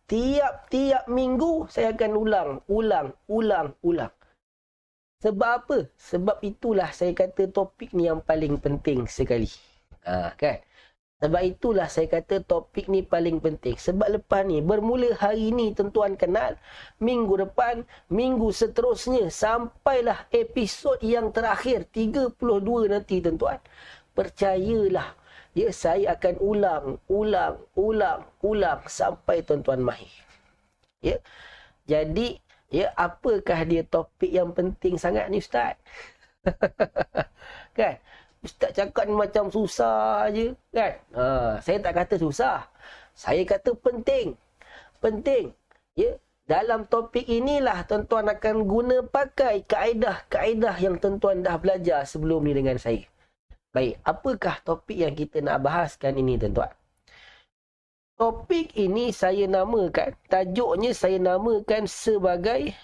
Tiap-tiap minggu saya akan ulang. Sebab apa? Sebab itulah saya kata topik ni yang paling penting sekali. Kan? Sebab itulah saya kata topik ni paling penting. Sebab lepas ni, bermula hari ni tuan-tuan kenal, minggu depan, minggu seterusnya, sampailah episod yang terakhir, 32 nanti tuan-tuan. Percayalah, ya, saya akan ulang sampai tuan-tuan mahir. Ya. Jadi, ya, apakah dia topik yang penting sangat ni Ustaz? Kan? Ustaz cakap ni macam susah je, kan? Saya tak kata susah. Saya kata penting. Penting. Ya, dalam topik inilah tuan-tuan akan guna pakai kaedah-kaedah yang tuan-tuan dah belajar sebelum ni dengan saya. Baik, apakah topik yang kita nak bahaskan ini tuan-tuan? Topik ini saya namakan, tajuknya saya namakan sebagai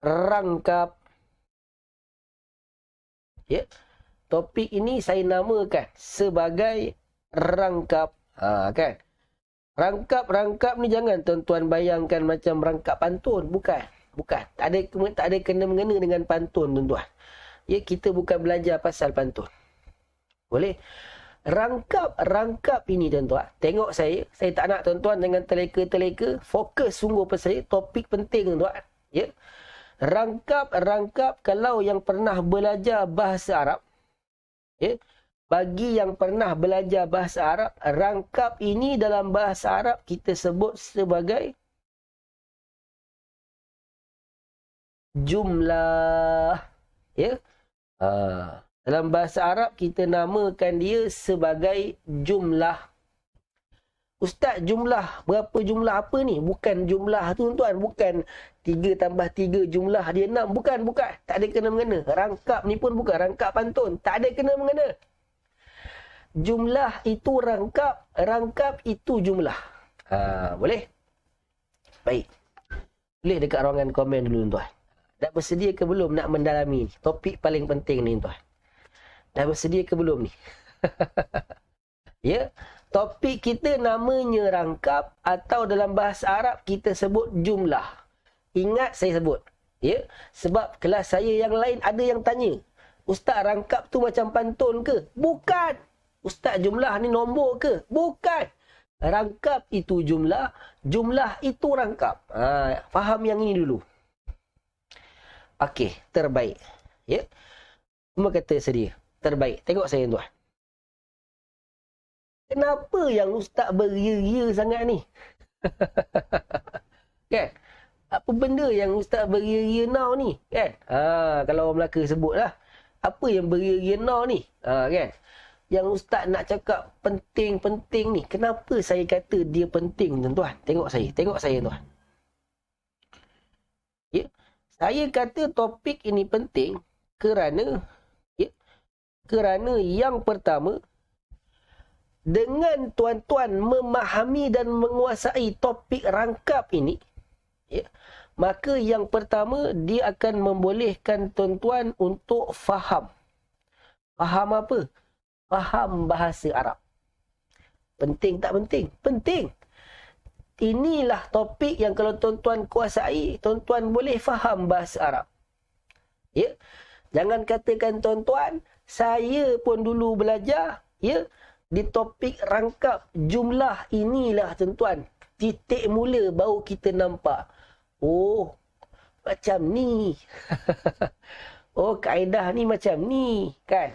rangkap. Ya, topik ini saya namakan sebagai rangkap. Kan? Rangkap ni jangan tuan-tuan bayangkan macam rangkap pantun. Bukan. Tak ada kena-mengena dengan pantun tuan-tuan. Ya, kita bukan belajar pasal pantun. Boleh? Rangkap ini tuan-tuan. Tengok saya tak nak tuan-tuan dengan terleka-terleka. Fokus sungguh pada saya. Topik penting tuan-tuan. Ya. Rangkap kalau yang pernah belajar bahasa Arab, ya, bagi yang pernah belajar bahasa Arab, rangkap ini dalam bahasa Arab kita sebut sebagai jumlah. Ya. Dalam bahasa Arab kita namakan dia sebagai jumlah. Ustaz, jumlah, berapa jumlah apa ni? Bukan jumlah tu tuan, bukan 3 tambah 3 jumlah dia 6. Bukan. Tak ada kena-mengena. Rangkap ni pun bukan rangkap pantun. Tak ada kena-mengena. Jumlah itu rangkap itu jumlah. Boleh? Baik. Boleh dekat ruangan komen dulu tuan. Dah bersedia ke belum nak mendalami topik paling penting ni tuan? Dah bersedia ke belum ni? Ya. Topik kita namanya rangkap atau dalam bahasa Arab kita sebut jumlah. Ingat saya sebut. Ya, sebab kelas saya yang lain ada yang tanya, Ustaz, rangkap tu macam pantun ke? Bukan. Ustaz, jumlah ni nombor ke? Bukan. Rangkap itu jumlah itu rangkap. Faham yang ini dulu. Okey, terbaik. Ya. Semua kata sedia. Terbaik. Tengok saya tuan. Kenapa yang Ustaz beria-ria sangat ni? Kan? Apa benda yang Ustaz beria-ria now ni? Kan? Kalau orang Melaka sebut lah. Apa yang beria-ria now ni? Kan? Yang Ustaz nak cakap penting-penting ni. Kenapa saya kata dia penting tuan-tuan? Tengok saya tuan. Ya? Saya kata topik ini penting kerana yang pertama, dengan tuan-tuan memahami dan menguasai topik rangkap ini, ya, maka yang pertama dia akan membolehkan tuan-tuan untuk faham. Faham apa? Faham bahasa Arab. Penting tak penting? Penting. Inilah topik yang kalau tuan-tuan kuasai, tuan-tuan boleh faham bahasa Arab. Ya. Jangan katakan tuan-tuan, saya pun dulu belajar, ya, di topik rangkap jumlah inilah tuan-tuan. Titik mula baru kita nampak. Oh, macam ni. Oh, kaedah ni macam ni. Kan?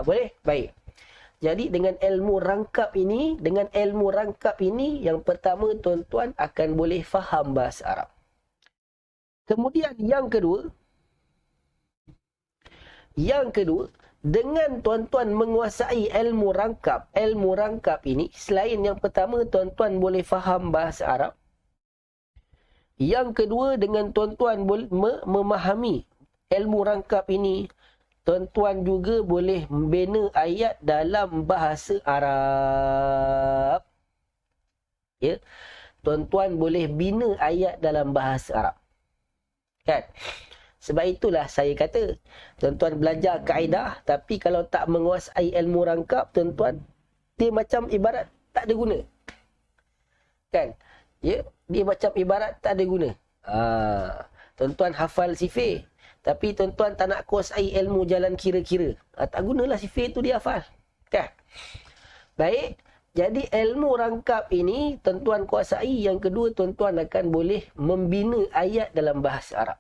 Boleh? Baik. Jadi dengan ilmu rangkap ini, yang pertama tuan-tuan akan boleh faham bahasa Arab. Kemudian yang kedua, dengan tuan-tuan menguasai ilmu rangkap ini, selain yang pertama tuan-tuan boleh faham bahasa Arab. Yang kedua, dengan tuan-tuan memahami ilmu rangkap ini, tuan-tuan juga boleh membina ayat dalam bahasa Arab. Ya. Tuan-tuan boleh bina ayat dalam bahasa Arab. Kan? Sebab itulah saya kata, tuan-tuan belajar kaedah, tapi kalau tak menguasai ilmu rangkap, tuan-tuan, dia macam ibarat tak ada guna. Kan? Ya, dia macam ibarat tak ada guna. Tuan-tuan hafal sifir, tapi tuan-tuan tak nak kuasai ilmu jalan kira-kira. Tak gunalah sifir tu dia hafal. Kan? Baik. Jadi ilmu rangkap ini tuan-tuan kuasai. Yang kedua, tuan-tuan akan boleh membina ayat dalam bahasa Arab.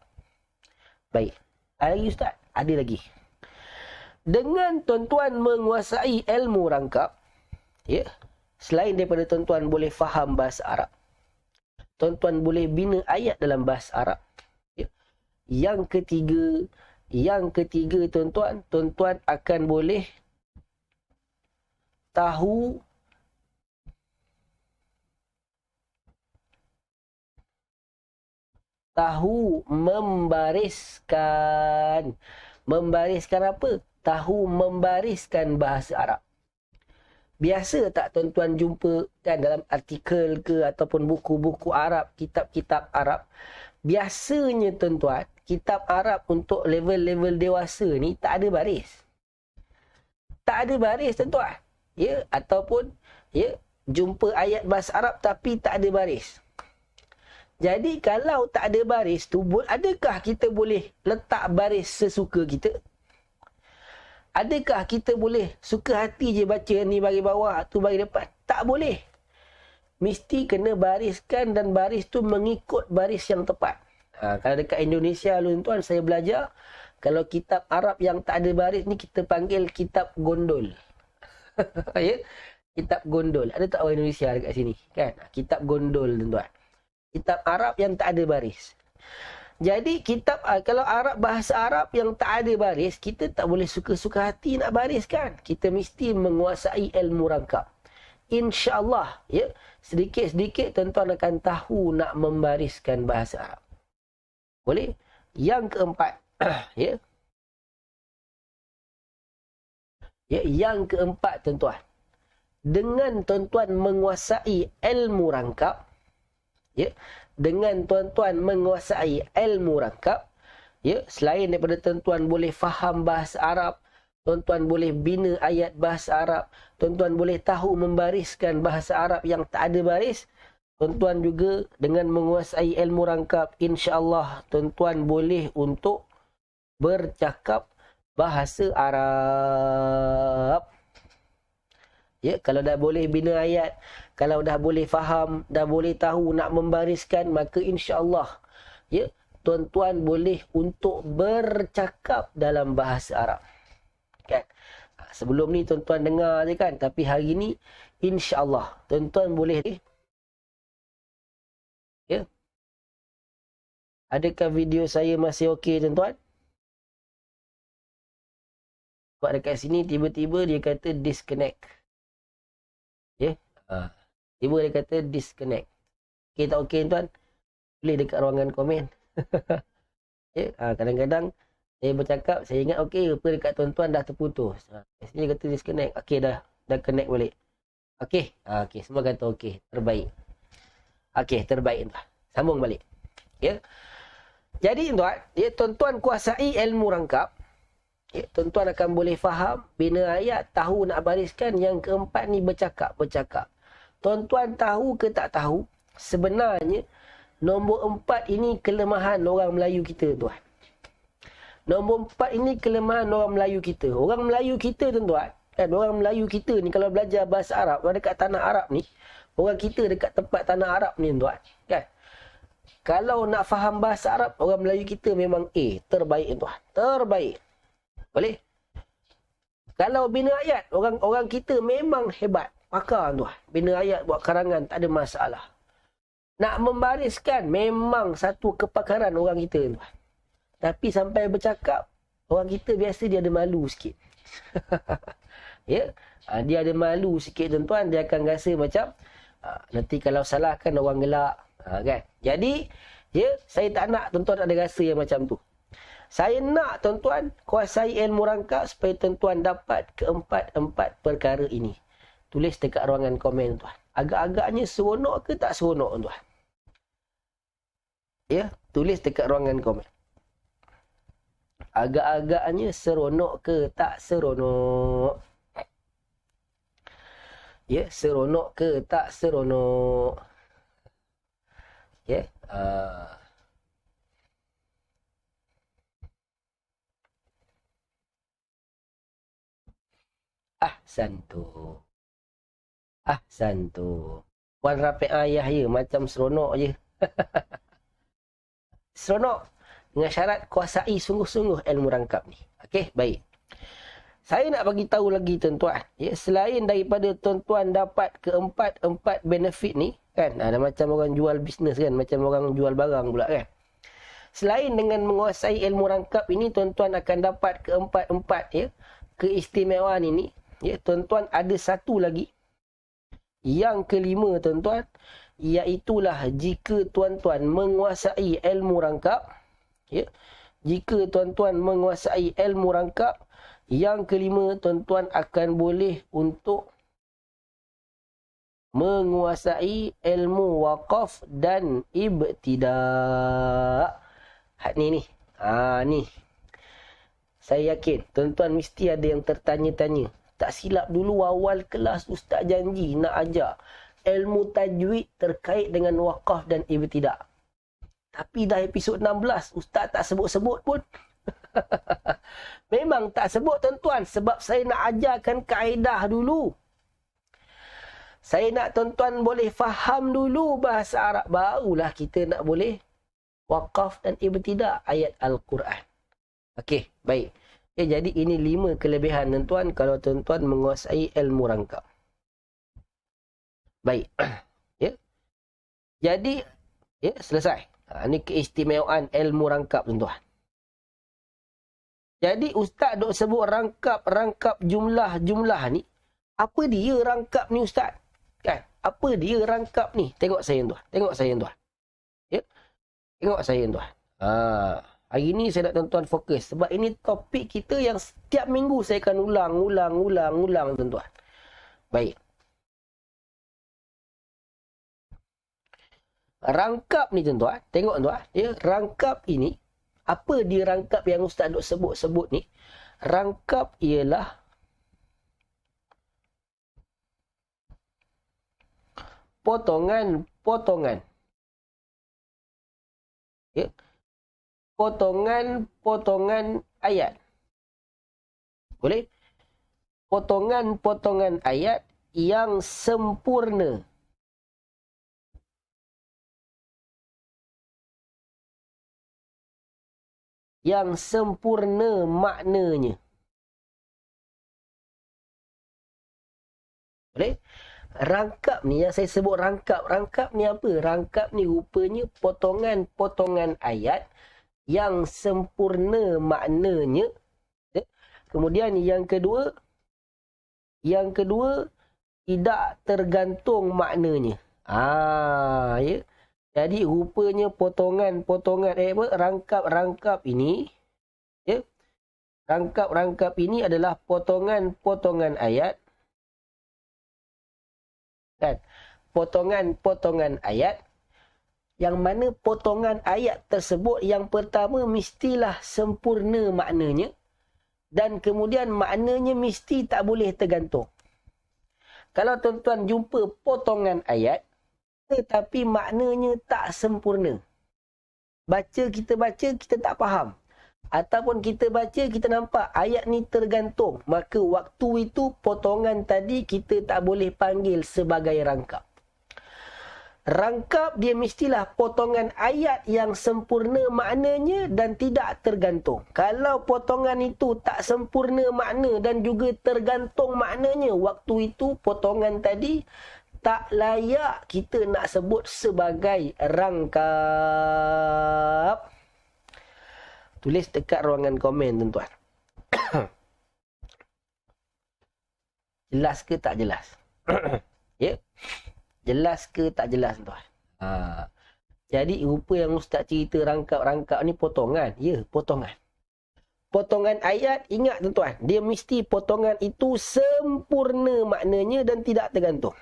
Baik. Ada lagi Ustaz? Ada lagi. Dengan tuan-tuan menguasai ilmu rangkap, ya, selain daripada tuan-tuan boleh faham bahasa Arab, tuan-tuan boleh bina ayat dalam bahasa Arab. Ya. Yang ketiga tuan-tuan akan boleh tahu membariskan. Membariskan apa? Tahu membariskan bahasa Arab. Biasa tak tuan-tuan jumpa kan dalam artikel ke ataupun buku-buku Arab, kitab-kitab Arab. Biasanya tuan-tuan, kitab Arab untuk level-level dewasa ni tak ada baris. Tak ada baris tuan-tuan. Ya, ataupun ya, jumpa ayat bahasa Arab tapi tak ada baris. Jadi kalau tak ada baris tu, adakah kita boleh letak baris sesuka kita? Adakah kita boleh suka hati je baca ni bagi bawah, tu bagi depan? Tak boleh. Mesti kena bariskan dan baris tu mengikut baris yang tepat. Kalau dekat Indonesia tuan-tuan saya belajar, kalau kitab Arab yang tak ada baris ni kita panggil kitab gondol. Ya? Kitab gondol. Ada tak orang Indonesia dekat sini? Kan? Kitab gondol tuan-tuan. Kitab Arab yang tak ada baris. Jadi kitab, kalau Arab, bahasa Arab yang tak ada baris, kita tak boleh suka-suka hati nak bariskan. Kita mesti menguasai ilmu rangkap. InsyaAllah, ya, sedikit-sedikit tuan-tuan akan tahu nak membariskan bahasa Arab. Boleh? Yang keempat, ya. Ya, yang keempat tuan-tuan. Dengan tuan-tuan menguasai ilmu rangkap, ya, dengan tuan-tuan menguasai ilmu rangkap, ya, selain daripada tuan-tuan boleh faham bahasa Arab, tuan-tuan boleh bina ayat bahasa Arab, tuan-tuan boleh tahu membariskan bahasa Arab yang tak ada baris, tuan-tuan juga dengan menguasai ilmu rangkap, insya-Allah tuan-tuan boleh untuk bercakap bahasa Arab. Ya, kalau dah boleh bina ayat, kalau dah boleh faham, dah boleh tahu nak membariskan, maka insya-Allah, ya, tuan-tuan boleh untuk bercakap dalam bahasa Arab. Kan? Sebelum ni tuan-tuan dengar je kan, tapi hari ni insya-Allah tuan-tuan boleh. Ya. Adakah video saya masih okey tuan-tuan? Sebab dekat sini tiba-tiba dia kata disconnect. Ya. Tiba dia kata disconnect. Okey tak okey tuan? Boleh dekat ruangan komen. Ya. Kadang-kadang saya bercakap, saya ingat okey, rupa dekat tuan-tuan dah terputus. Sini dia kata disconnect. Okey dah connect balik. Okey. Okey, semua kata okey, terbaik. Okey, terbaik tuan. Sambung balik. Ya. Jadi tuan, ya, tuan-tuan kuasai ilmu rangkap. Ya, tuan-tuan akan boleh faham, bina ayat, tahu nak bariskan. Yang keempat ni bercakap. Tuan-tuan tahu ke tak tahu, sebenarnya nombor 4 ini kelemahan orang Melayu kita tuan. Nombor 4 ini kelemahan orang Melayu kita. Orang Melayu kita tuan-tuan, kan, orang Melayu kita ni kalau belajar bahasa Arab, dekat tanah Arab ni, orang kita dekat tempat tanah Arab ni tuan, kan, kalau nak faham bahasa Arab, orang Melayu kita memang terbaik tuan. Terbaik. Boleh? Kalau bina ayat, orang kita memang hebat. Pakar tuan. Bina ayat, buat karangan, tak ada masalah. Nak membariskan, memang satu kepakaran orang kita tuan. Tapi sampai bercakap, orang kita biasa dia ada malu sikit. Ya, dia ada malu sikit tuan-tuan. Dia akan rasa macam, nanti kalau salah kan orang gelak. Kan? Jadi, ya, saya tak nak tuan-tuan ada rasa yang macam tu. Saya nak tuan-tuan kuasai ilmu rangkap supaya tuan-tuan dapat keempat-empat perkara ini. Tulis dekat ruangan komen tuan. Agak-agaknya seronok ke tak seronok tuan? Ya, tulis dekat ruangan komen. Agak-agaknya seronok ke tak seronok? Ya, seronok ke tak seronok. Ya. Ahsantu. Ahsantu. Puan Rafiq ayah je macam seronok je. Seronok dengan syarat kuasai sungguh-sungguh ilmu rangkap ni. Okey, baik. Saya nak bagi tahu lagi tuan-tuan, ya, selain daripada tuan-tuan dapat keempat benefit ni, kan, ada macam orang jual bisnes kan, macam orang jual barang pula kan. Selain dengan menguasai ilmu rangkap ini, tuan-tuan akan dapat keempat ya, keistimewaan ini, ya, tuan-tuan ada satu lagi. Yang kelima tuan-tuan, iaitulah jika tuan-tuan menguasai ilmu rangkap, ya, jika tuan-tuan menguasai ilmu rangkap, yang kelima, tuan-tuan akan boleh untuk menguasai ilmu waqaf dan ibtidak. Ni. Ni. Saya yakin, tuan-tuan mesti ada yang tertanya-tanya. Tak silap dulu awal kelas Ustaz janji nak ajar ilmu tajwid terkait dengan waqaf dan ibtidak. Tapi dah episod 16, Ustaz tak sebut-sebut pun. Memang tak sebut tuan-tuan sebab saya nak ajarkan kaedah dulu. Saya nak tuan-tuan boleh faham dulu bahasa Arab, barulah kita nak boleh waqaf dan ibtidak ayat Al-Quran. Okey, baik. Jadi ini 5 kelebihan tuan-tuan kalau tuan-tuan menguasai ilmu rangkap. Baik. Ya. Jadi ya, selesai. Ini keistimewaan ilmu rangkap tuan-tuan. Jadi ustaz dok sebut rangkap jumlah ni. Apa dia rangkap ni ustaz? Kan? Apa dia rangkap ni? Tengok saya tuan. Tengok saya tuan. Ya. Tengok saya tuan. Hari ni saya nak tuan-tuan fokus sebab ini topik kita yang setiap minggu saya akan ulang tuan-tuan. Baik. Rangkap ni tuan-tuan, tengok tuan, ya, rangkap ini apa dia rangkap yang ustaz duk sebut-sebut ni? Rangkap ialah potongan-potongan. Ya. Potongan-potongan ayat. Boleh? Potongan-potongan ayat yang sempurna. Yang sempurna maknanya. Boleh? Rangkap ni yang saya sebut rangkap. Rangkap ni apa? Rangkap ni rupanya potongan-potongan ayat yang sempurna maknanya. Kemudian yang kedua tidak tergantung maknanya. Ya. Jadi rupanya potongan-potongan rangkap-rangkap ini, ya. Rangkap-rangkap ini adalah potongan-potongan ayat. Kan? Potongan-potongan ayat yang mana potongan ayat tersebut yang pertama mestilah sempurna maknanya dan kemudian maknanya mesti tak boleh tergantung. Kalau tuan-tuan jumpa potongan ayat tetapi maknanya tak sempurna. Kita baca, kita tak faham. Ataupun kita baca, kita nampak ayat ni tergantung. Maka waktu itu potongan tadi kita tak boleh panggil sebagai rangkap. Rangkap dia mestilah potongan ayat yang sempurna maknanya dan tidak tergantung. Kalau potongan itu tak sempurna makna dan juga tergantung maknanya, waktu itu potongan tadi tak layak kita nak sebut sebagai rangkap. Tulis dekat ruangan komen tuan-tuan. Jelas ke tak jelas? Ya? Jelas ke tak jelas tuan? Jadi rupa yang ustaz cerita rangkap-rangkap ni potongan. Ya, potongan. Potongan ayat, ingat tuan-tuan, dia mesti potongan itu sempurna maknanya dan tidak tergantung.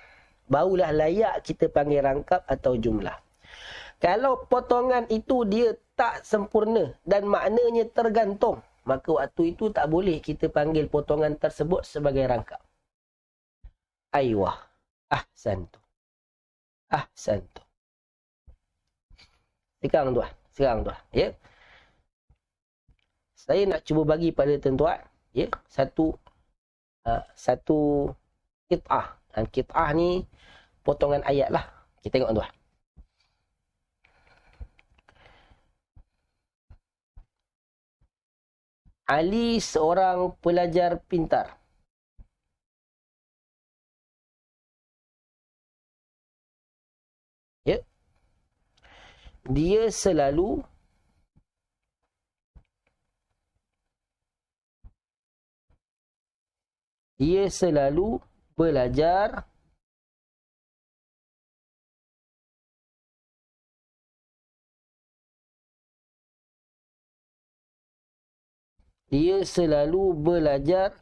Barulah layak kita panggil rangkap atau jumlah. Kalau potongan itu dia tak sempurna dan maknanya tergantung, maka waktu itu tak boleh kita panggil potongan tersebut sebagai rangkap. Aywah. Ahsantu. Ahsantu. Sekarang tuan. Ya. Saya nak cuba bagi pada tuan-tuan, ya, satu qit'ah. Dan qit'ah ni potongan ayat lah. Kita tengok tuan. Ali seorang pelajar pintar. Ya. Dia selalu belajar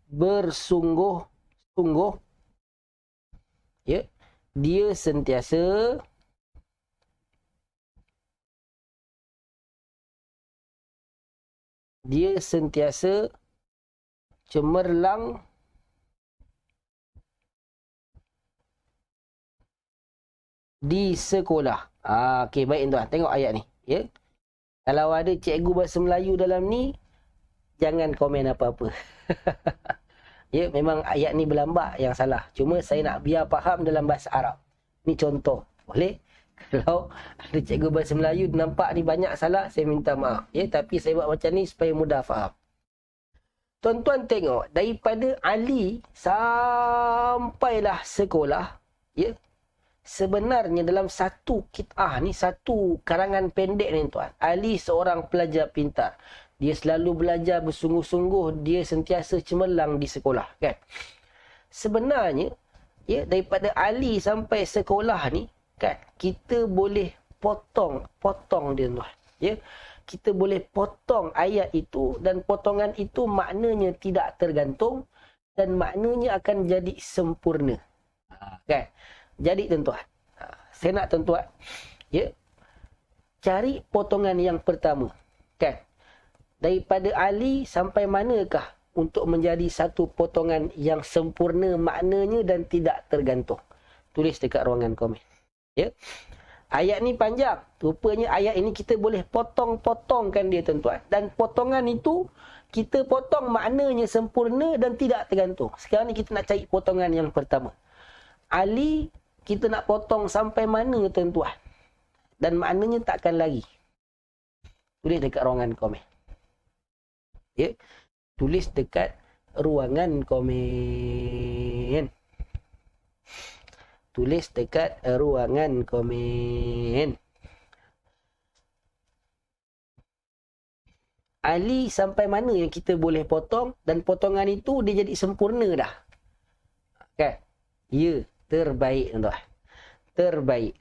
bersungguh-sungguh. Ya. Dia sentiasa cemerlang di sekolah. Okey, baik tuan. Tengok ayat ni, ya. Kalau ada cikgu bahasa Melayu dalam ni, jangan komen apa-apa. Ya, memang ayat ni berlambak yang salah. Cuma saya nak biar faham dalam bahasa Arab. Ni contoh. Boleh? Kalau ada cikgu bahasa Melayu nampak ni banyak salah, saya minta maaf. Ya, tapi saya buat macam ni supaya mudah faham. Tuan-tuan tengok, daripada Ali sampailah sekolah, ya. Sebenarnya dalam satu qit'ah ni, satu karangan pendek ni tuan. Ali seorang pelajar pintar. Dia selalu belajar bersungguh-sungguh, dia sentiasa cemerlang di sekolah, kan? Sebenarnya, ya, daripada Ali sampai sekolah ni, kan, kita boleh potong dia tuan. Ya. Kita boleh potong ayat itu dan potongan itu maknanya tidak tergantung dan maknanya akan jadi sempurna. Kan? Jadi tuan-tuan, saya nak tuan-tuan, ya, cari potongan yang pertama, kan? Daripada Ali sampai manakah untuk menjadi satu potongan yang sempurna maknanya dan tidak tergantung? Tulis dekat ruangan komen. Ya. Ayat ni panjang. Rupanya ayat ini kita boleh potong-potongkan dia tuan-tuan. Dan potongan itu kita potong maknanya sempurna dan tidak tergantung. Sekarang ni kita nak cari potongan yang pertama. Ali kita nak potong sampai mana tuan-tuan? Dan maknanya takkan lari. Tulis dekat ruangan komen. Ya. Tulis dekat ruangan komen. Tulis dekat ruangan komen. Ali sampai mana yang kita boleh potong dan potongan itu dia jadi sempurna dah. Kan? Ya, terbaik tuan-tuan. Terbaik.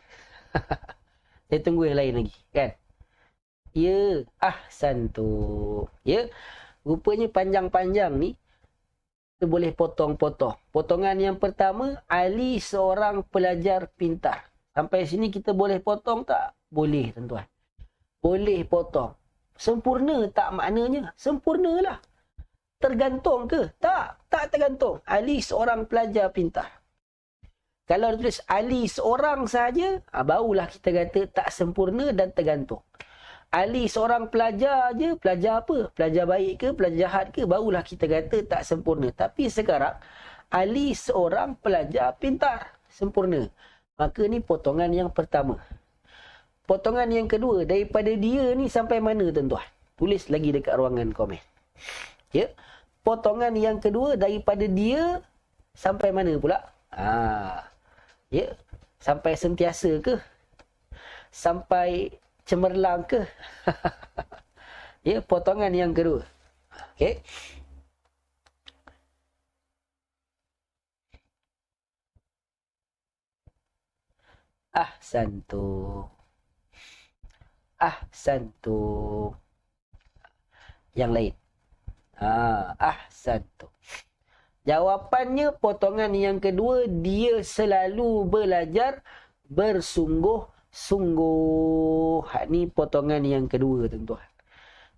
Saya tunggu yang lain lagi, kan? Ya, ahsantu. Ya. Rupanya panjang-panjang ni kita boleh potong-potong. Potongan yang pertama, Ali seorang pelajar pintar. Sampai sini kita boleh potong tak? Boleh, tuan-tuan. Boleh potong. Sempurna tak maknanya? Sempurnalah. Tergantung ke? Tak. Tak tergantung. Ali seorang pelajar pintar. Kalau tulis Ali seorang saja, barulah kita kata tak sempurna dan tergantung. Ali seorang pelajar je, pelajar apa? Pelajar baik ke, pelajar jahat ke, barulah kita kata tak sempurna. Tapi sekarang, Ali seorang pelajar pintar, sempurna. Maka ni potongan yang pertama. Potongan yang kedua, daripada dia ni sampai mana tuan-tuan? Tulis lagi dekat ruangan komen. Ya. Potongan yang kedua, daripada dia sampai mana pula? Ya. Sampai sentiasa ke? Sampai cemerlang ke? Ya, potongan yang kedua. Okey. Ahsantu. Ahsantu. Yang lain. Ahsantu. Jawapannya potongan yang kedua, dia selalu belajar bersungguh-sungguh. Ni potongan yang kedua tuan-tuan.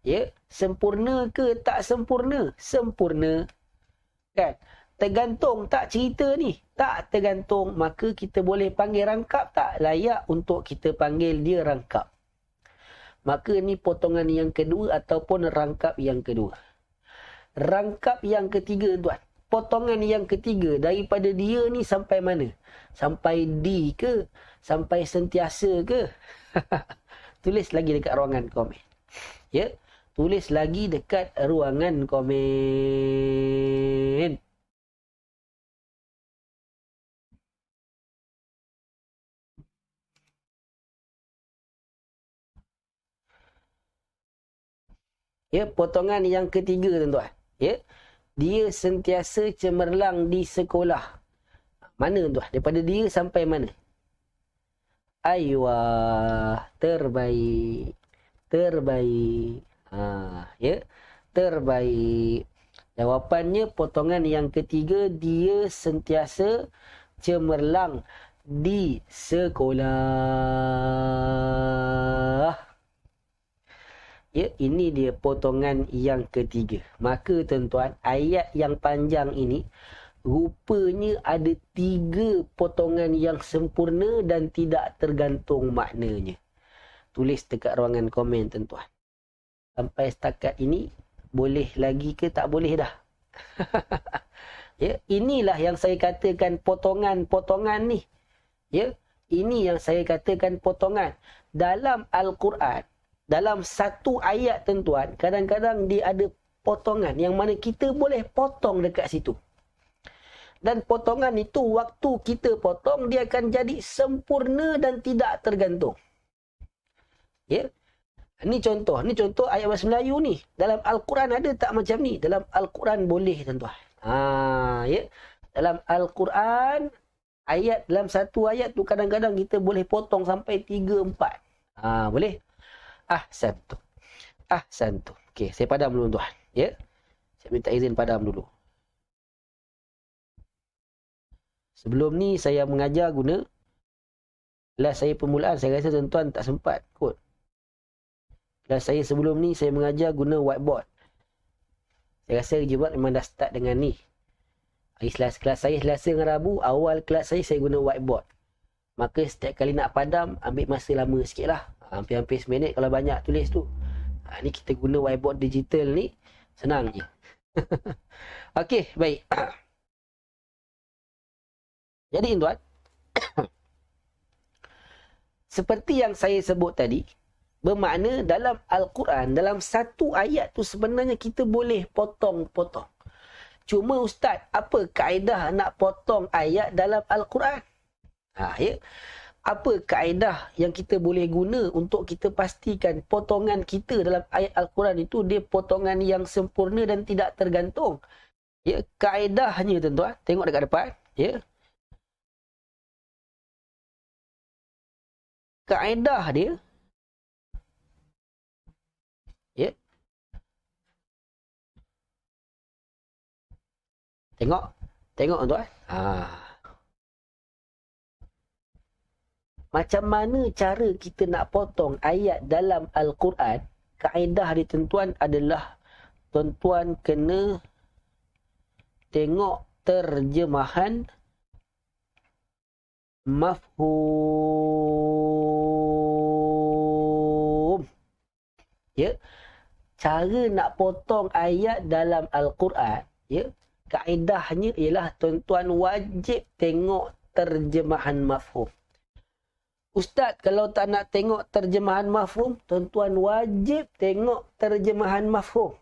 Ya, sempurna ke tak sempurna? Sempurna. Kan? tergantung tak cerita ni? Tak tergantung. Maka kita boleh panggil rangkap tak? Layak untuk kita panggil dia rangkap. Maka ni potongan yang kedua ataupun rangkap yang kedua. Rangkap yang ketiga tuan. Potongan yang ketiga daripada dia ni sampai mana? Sampai di ke? Sampai sentiasa ke? Tulis lagi dekat ruangan komen. Ya, tulis lagi dekat ruangan komen. Ya, potongan yang ketiga tuan-tuan. Ya, dia sentiasa cemerlang di sekolah. Mana tuan? Daripada dia sampai mana? Aywa, terbaik. Terbaik. Ya, terbaik. Jawapannya potongan yang ketiga, dia sentiasa cemerlang di sekolah. Ya, ini dia potongan yang ketiga. Maka tuan-tuan, ayat yang panjang ini rupanya ada 3 potongan yang sempurna dan tidak tergantung maknanya. Tulis dekat ruangan komen tuan-tuan. Sampai setakat ini boleh lagi ke tak boleh dah? Ya, inilah yang saya katakan potongan-potongan ni. Ya, ini yang saya katakan potongan dalam Al-Quran. Dalam satu ayat tuan-tuan, kadang-kadang dia ada potongan yang mana kita boleh potong dekat situ. Dan potongan itu waktu kita potong dia akan jadi sempurna dan tidak tergantung. Ya. Ni contoh ayat bahasa Melayu ni. Dalam Al-Quran ada tak macam ni? Dalam Al-Quran boleh tuan-tuan. Ya. Dalam Al-Quran ayat dalam satu ayat tu kadang-kadang kita boleh potong sampai 3 4. Boleh? Ahsantum. Ahsantum. Okey, saya padam dulu tuan. Ya. Saya minta izin padam dulu. Sebelum ni saya mengajar guna kelas saya permulaan, saya rasa tuan-tuan tak sempat kot. Kelas saya sebelum ni saya mengajar guna whiteboard. Saya rasa Jumaat memang dah start dengan ni. Kelas saya Selasa dengan Rabu, awal kelas saya guna whiteboard. Maka setiap kali nak padam, ambil masa lama sikit lah. Hampir-hampir seminit kalau banyak tulis tu. Ni kita guna whiteboard digital ni, senang je. Okey, baik. Jadi tuan, seperti yang saya sebut tadi, bermakna dalam Al-Quran, dalam satu ayat tu sebenarnya kita boleh potong-potong. Cuma Ustaz, apa kaedah nak potong ayat dalam Al-Quran? Ya. Apa kaedah yang kita boleh guna untuk kita pastikan potongan kita dalam ayat Al-Quran itu dia potongan yang sempurna dan tidak tergantung? Ya, kaedahnya tuan-tuan, tengok dekat depan, ya. Kaedah dia, ya. Tengok tuan-tuan. Macam mana cara kita nak potong ayat dalam Al-Quran? Kaedah dia tuan-tuan adalah tuan-tuan kena tengok terjemahan mafhum. Ya. Cara nak potong ayat dalam Al-Quran, ya, kaedahnya ialah tuan-tuan wajib tengok terjemahan mafhum. Ustaz, kalau tak nak tengok terjemahan mafhum, tuan-tuan wajib tengok terjemahan mafhum.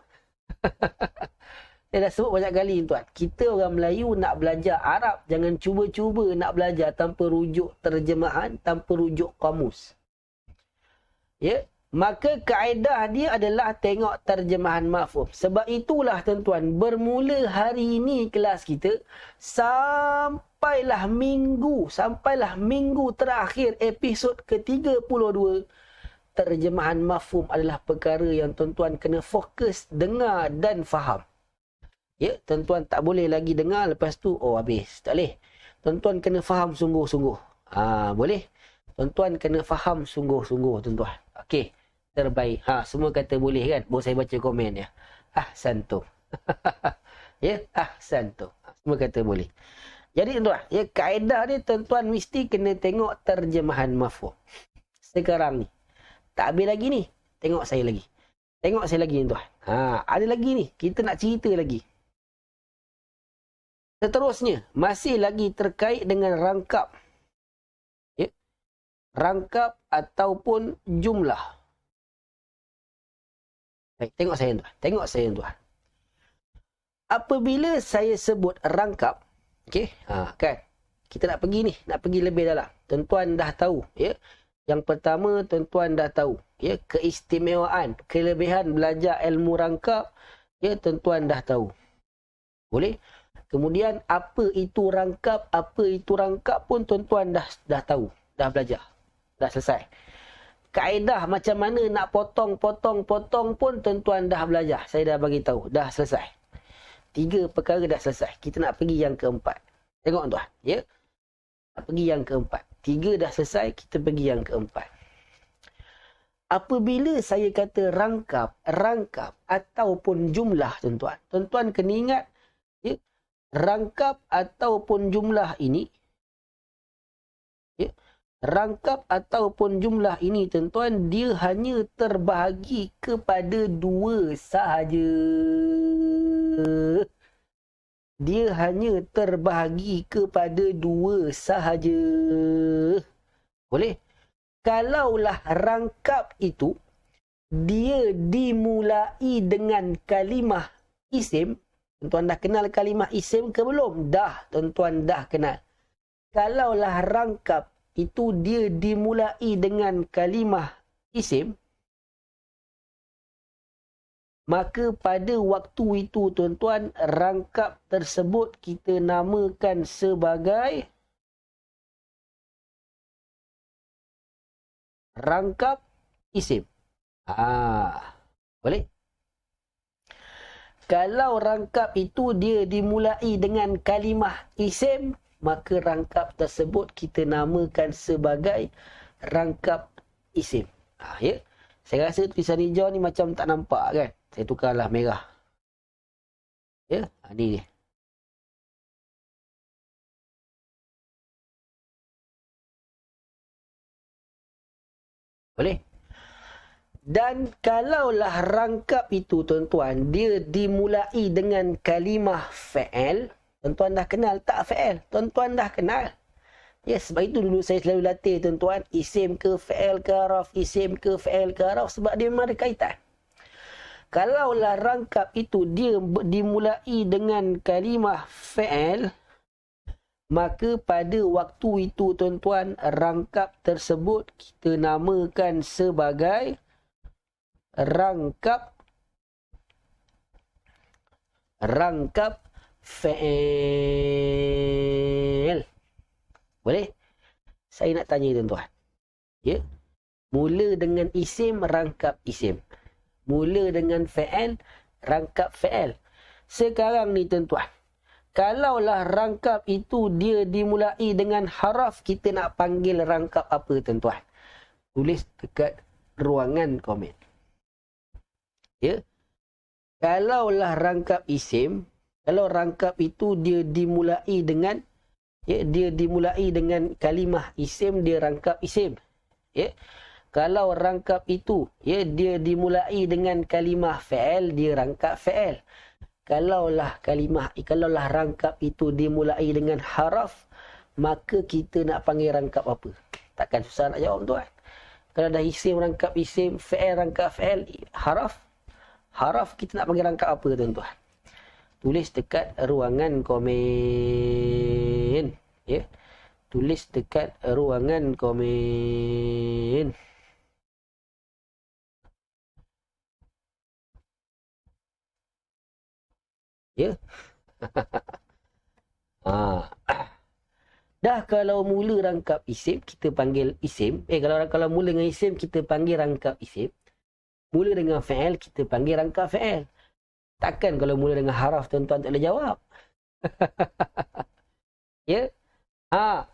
Saya dah sebut banyak kali tuan. Kita orang Melayu nak belajar Arab, jangan cuba-cuba nak belajar tanpa rujuk terjemahan, tanpa rujuk kamus. Ya, maka kaedah dia adalah tengok terjemahan mafhum. Sebab itulah tuan-tuan, bermula hari ini kelas kita sampailah minggu terakhir episod ke-32, terjemahan mafhum adalah perkara yang tuan-tuan kena fokus dengar dan faham. Ya, tuan-tuan tak boleh lagi dengar lepas tu habis. Tak boleh. Tuan-tuan kena faham sungguh-sungguh. Boleh? Tuan-tuan kena faham sungguh-sungguh tuan-tuan. Okey, terbaik. Semua kata boleh kan? Boleh saya baca komen ya. Ahsantum. Ya, ahsantum. Semua kata boleh. Jadi tuan, ya, kaedah ni tuan-tuan mesti kena tengok terjemahan mafhum. Sekarang ni. Tak habis lagi ni. Tengok saya lagi. Tengok saya lagi tuan. Ada lagi ni. Kita nak cerita lagi. Seterusnya, masih lagi terkait dengan rangkap. Ya. Rangkap ataupun jumlah. Baik, tengok saya tuan. Tengok saya tuan. Apabila saya sebut rangkap, okey, kan? Kita nak pergi ni, nak pergi lebih dalam. Tuan-tuan dah tahu, ya. Yang pertama, tuan-tuan dah tahu, ya, keistimewaan, kelebihan belajar ilmu rangkap, ya, tuan-tuan dah tahu. Boleh? Kemudian apa itu rangkap pun tuan-tuan dah tahu, dah belajar. Dah selesai. Kaedah macam mana nak potong pun tuan-tuan dah belajar. Saya dah bagi tahu, dah selesai. 3 perkara dah selesai. Kita nak pergi yang keempat. Tengok tuan, ya. Nak pergi yang keempat. 3 dah selesai, kita pergi yang keempat. Apabila saya kata rangkap ataupun jumlah, tuan-tuan. Tuan-tuan kena ingat, ya, rangkap ataupun jumlah ini, ya, rangkap ataupun jumlah ini, tuan-tuan, dia hanya terbahagi kepada 2 sahaja. Dia hanya terbahagi kepada 2 sahaja. Boleh? Kalaulah rangkap itu, dia dimulai dengan kalimah isim. Tuan-tuan dah kenal kalimah isim ke belum? Dah, tuan-tuan dah kenal. Kalaulah rangkap itu dia dimulai dengan kalimah isim, maka pada waktu itu, tuan-tuan, rangkap tersebut kita namakan sebagai rangkap isim. Boleh? Kalau rangkap itu dia dimulai dengan kalimah isim, maka rangkap tersebut kita namakan sebagai rangkap isim. Ya? Saya rasa tulisan hijau ni macam tak nampak kan? Saya tukarlah merah. Ya, ni dia. Boleh? Dan kalaulah rangkap itu, tuan-tuan, dia dimulai dengan kalimah fa'al. Tuan-tuan dah kenal tak fa'al? Tuan-tuan dah kenal. Ya, sebab itu dulu saya selalu latih, tuan-tuan. Isim ke fa'al ke haraf, isim ke fa'al ke haraf. Sebab dia memang ada kaitan. Kalaulah rangkap itu dia dimulai dengan kalimah fa'al, maka pada waktu itu, tuan-tuan, rangkap tersebut kita namakan sebagai rangkap fa'al. Boleh? Saya nak tanya, tuan-tuan. Ya? Mula dengan isim, rangkap isim. Mula dengan fa'al, rangkap fa'al. Sekarang ni, tuan-tuan, kalaulah rangkap itu dia dimulai dengan haraf, kita nak panggil rangkap apa, tuan-tuan? Tulis dekat ruangan komen. Ya. Kalaulah rangkap isim, kalau rangkap itu dia dimulai dengan, ya, dia dimulai dengan kalimah isim, dia rangkap isim. Ya. Kalau rangkap itu, ya, dia dimulai dengan kalimah fa'al, dia rangkap fa'al. Kalaulah rangkap itu dimulai dengan haraf, maka kita nak panggil rangkap apa? Takkan susah nak jawab, tuan. Kalau dah isim rangkap isim, fa'al rangkap fa'al, haraf kita nak panggil rangkap apa, tuan-tuan? Tulis dekat ruangan komen. Ya. Tulis dekat ruangan komen. Ya. Dah kalau mula rangkap isim, kita panggil isim. Kalau mula dengan isim, kita panggil rangkap isim. Mula dengan fa'al, kita panggil rangkap fa'al. Takkan kalau mula dengan haraf, tuan-tuan tak boleh jawab. Ya. Ada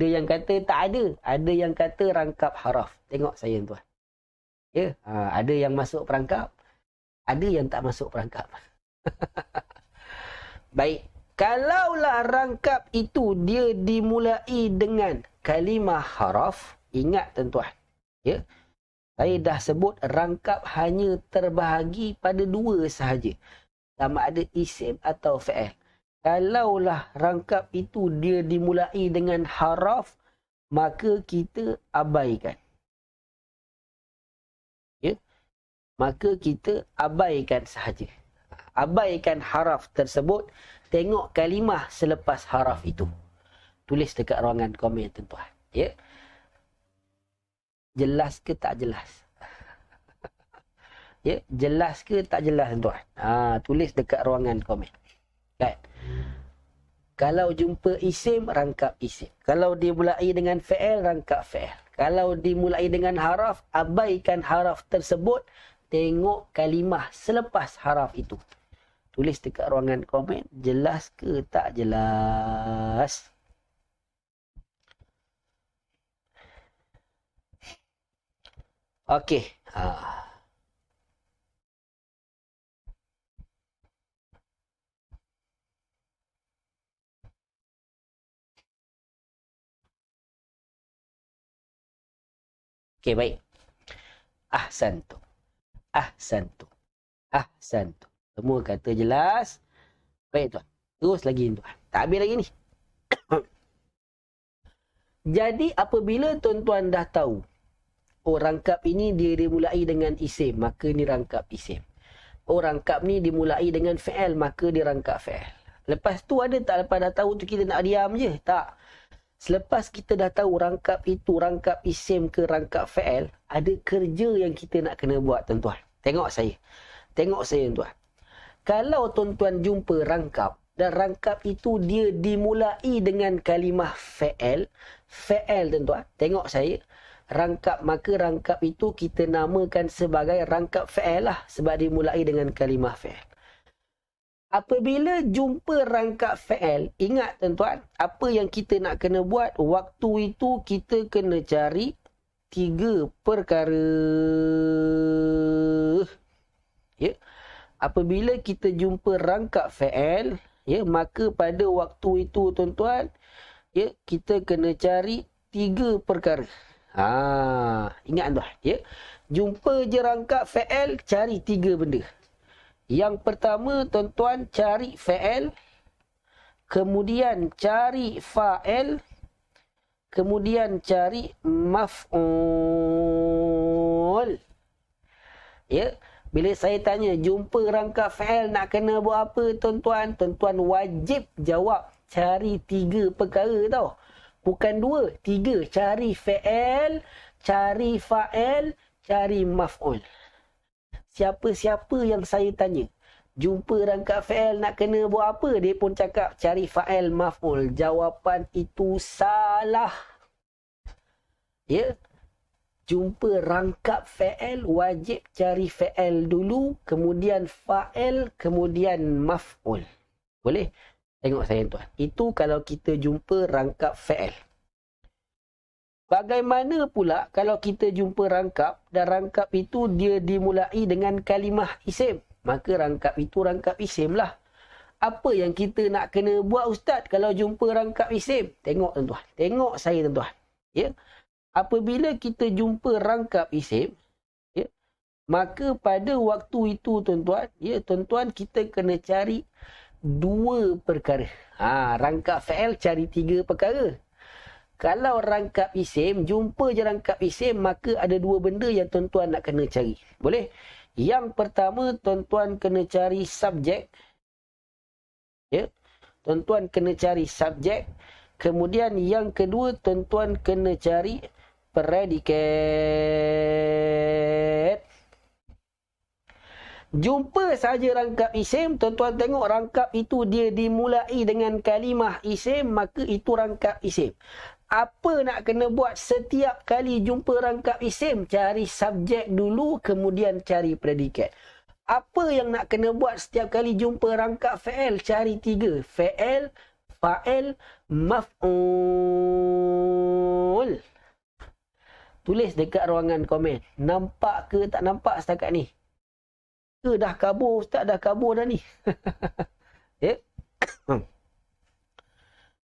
yang kata tak ada. Ada yang kata rangkap haraf. Tengok saya, tuan. Ya. Ada yang masuk perangkap. Ada yang tak masuk perangkap. Baik. Kalaulah rangkap itu dia dimulai dengan kalimah haraf, ingat tuan-tuan, ya. Saya dah sebut rangkap hanya terbahagi pada dua sahaja. Sama ada isim atau fi'il. Kalaulah rangkap itu dia dimulai dengan haraf, maka kita abaikan. Ya? Maka kita abaikan sahaja. Abaikan haraf tersebut. Tengok kalimah selepas haraf itu. Tulis dekat ruangan komen tuan-tuan. Ya? Jelas ke tak jelas? Ya, jelas ke tak jelas tuan-tuan? Tulis dekat ruangan komen. Kan? Kalau jumpa isim, rangkap isim. Kalau dimulai dengan fi'il, rangkap fi'il. Kalau dimulai dengan haraf, abaikan haraf tersebut. Tengok kalimah selepas haraf itu. Tulis dekat ruangan komen. Jelas ke tak jelas? Okey. Okey, baik. Ahsantu. Ahsantu. Ahsantu. Semua kata jelas. Baik tuan. Terus lagi tuan. Tak habis lagi ni. Jadi apabila tuan-tuan dah tahu, oh rangkap ini dia dimulai dengan isim, maka ni rangkap isim. Oh rangkap ni dimulai dengan fi'il, maka dia rangkap fi'il. Lepas tu ada tak, lepas dah tahu tu kita nak diam je? Tak. Selepas kita dah tahu rangkap itu, rangkap isim ke rangkap fi'il, ada kerja yang kita nak kena buat tuan-tuan. Tengok saya. Tengok saya tuan-tuan. Kalau tuan-tuan jumpa rangkap, dan rangkap itu dia dimulai dengan kalimah fi'il, fi'il tuan-tuan, tengok saya, rangkap, maka rangkap itu kita namakan sebagai rangkap fi'il lah, sebab dimulai dengan kalimah fi'il. Apabila jumpa rangkap fi'il, ingat tuan-tuan, apa yang kita nak kena buat, waktu itu kita kena cari 3 perkara. Ya. Apabila kita jumpa rangkap fi'il, ya, maka pada waktu itu tuan-tuan, ya, kita kena cari 3 perkara. Ingat tuan, ya. Jumpa je rangkap fi'il, cari 3 benda. Yang pertama tuan-tuan, cari fi'il, kemudian cari fa'il, kemudian cari maf'ul. Ya. Bila saya tanya, jumpa rangkap fi'il nak kena buat apa tuan-tuan? Tuan-tuan wajib jawab, cari 3 perkara tau. Bukan 2, 3. Cari fi'il, cari fa'il, cari maf'ul. Siapa-siapa yang saya tanya, jumpa rangkap fi'il nak kena buat apa? Dia pun cakap, cari fa'il, maf'ul. Jawapan itu salah. Ya. Jumpa rangkap fi'il, wajib cari fi'il dulu, kemudian fa'il, kemudian maf'ul. Boleh? Tengok saya tuan. Itu kalau kita jumpa rangkap fi'il. Bagaimana pula kalau kita jumpa rangkap, dan rangkap itu dia dimulai dengan kalimah isim? Maka rangkap itu rangkap isim lah. Apa yang kita nak kena buat ustaz kalau jumpa rangkap isim? Tengok tuan-tuan. Tengok saya tuan-tuan. Ya. Apabila kita jumpa rangkap isim, ya, maka pada waktu itu tuan-tuan, ya, tuan-tuan kita kena cari 2 perkara. Rangkap fi'il cari 3 perkara. Kalau rangkap isim, jumpa je rangkap isim, maka ada 2 benda yang tuan-tuan nak kena cari. Boleh? Yang pertama, tuan-tuan kena cari subjek. Ya. Tuan-tuan kena cari subjek. Kemudian yang kedua, tuan-tuan kena cari predikat. Jumpa saja rangkap isim, tuan-tuan tengok rangkap itu dia dimulai dengan kalimah isim, maka itu rangkap isim. Apa nak kena buat setiap kali jumpa rangkap isim? Cari subjek dulu, kemudian cari predikat. Apa yang nak kena buat setiap kali jumpa rangkap fi'il? Cari 3. Fi'il, fa'il, maf'ul. Tulis dekat ruangan komen. Nampak ke tak nampak setakat ni? Ke dah kabur ustaz, dah kabur dah ni? Ya.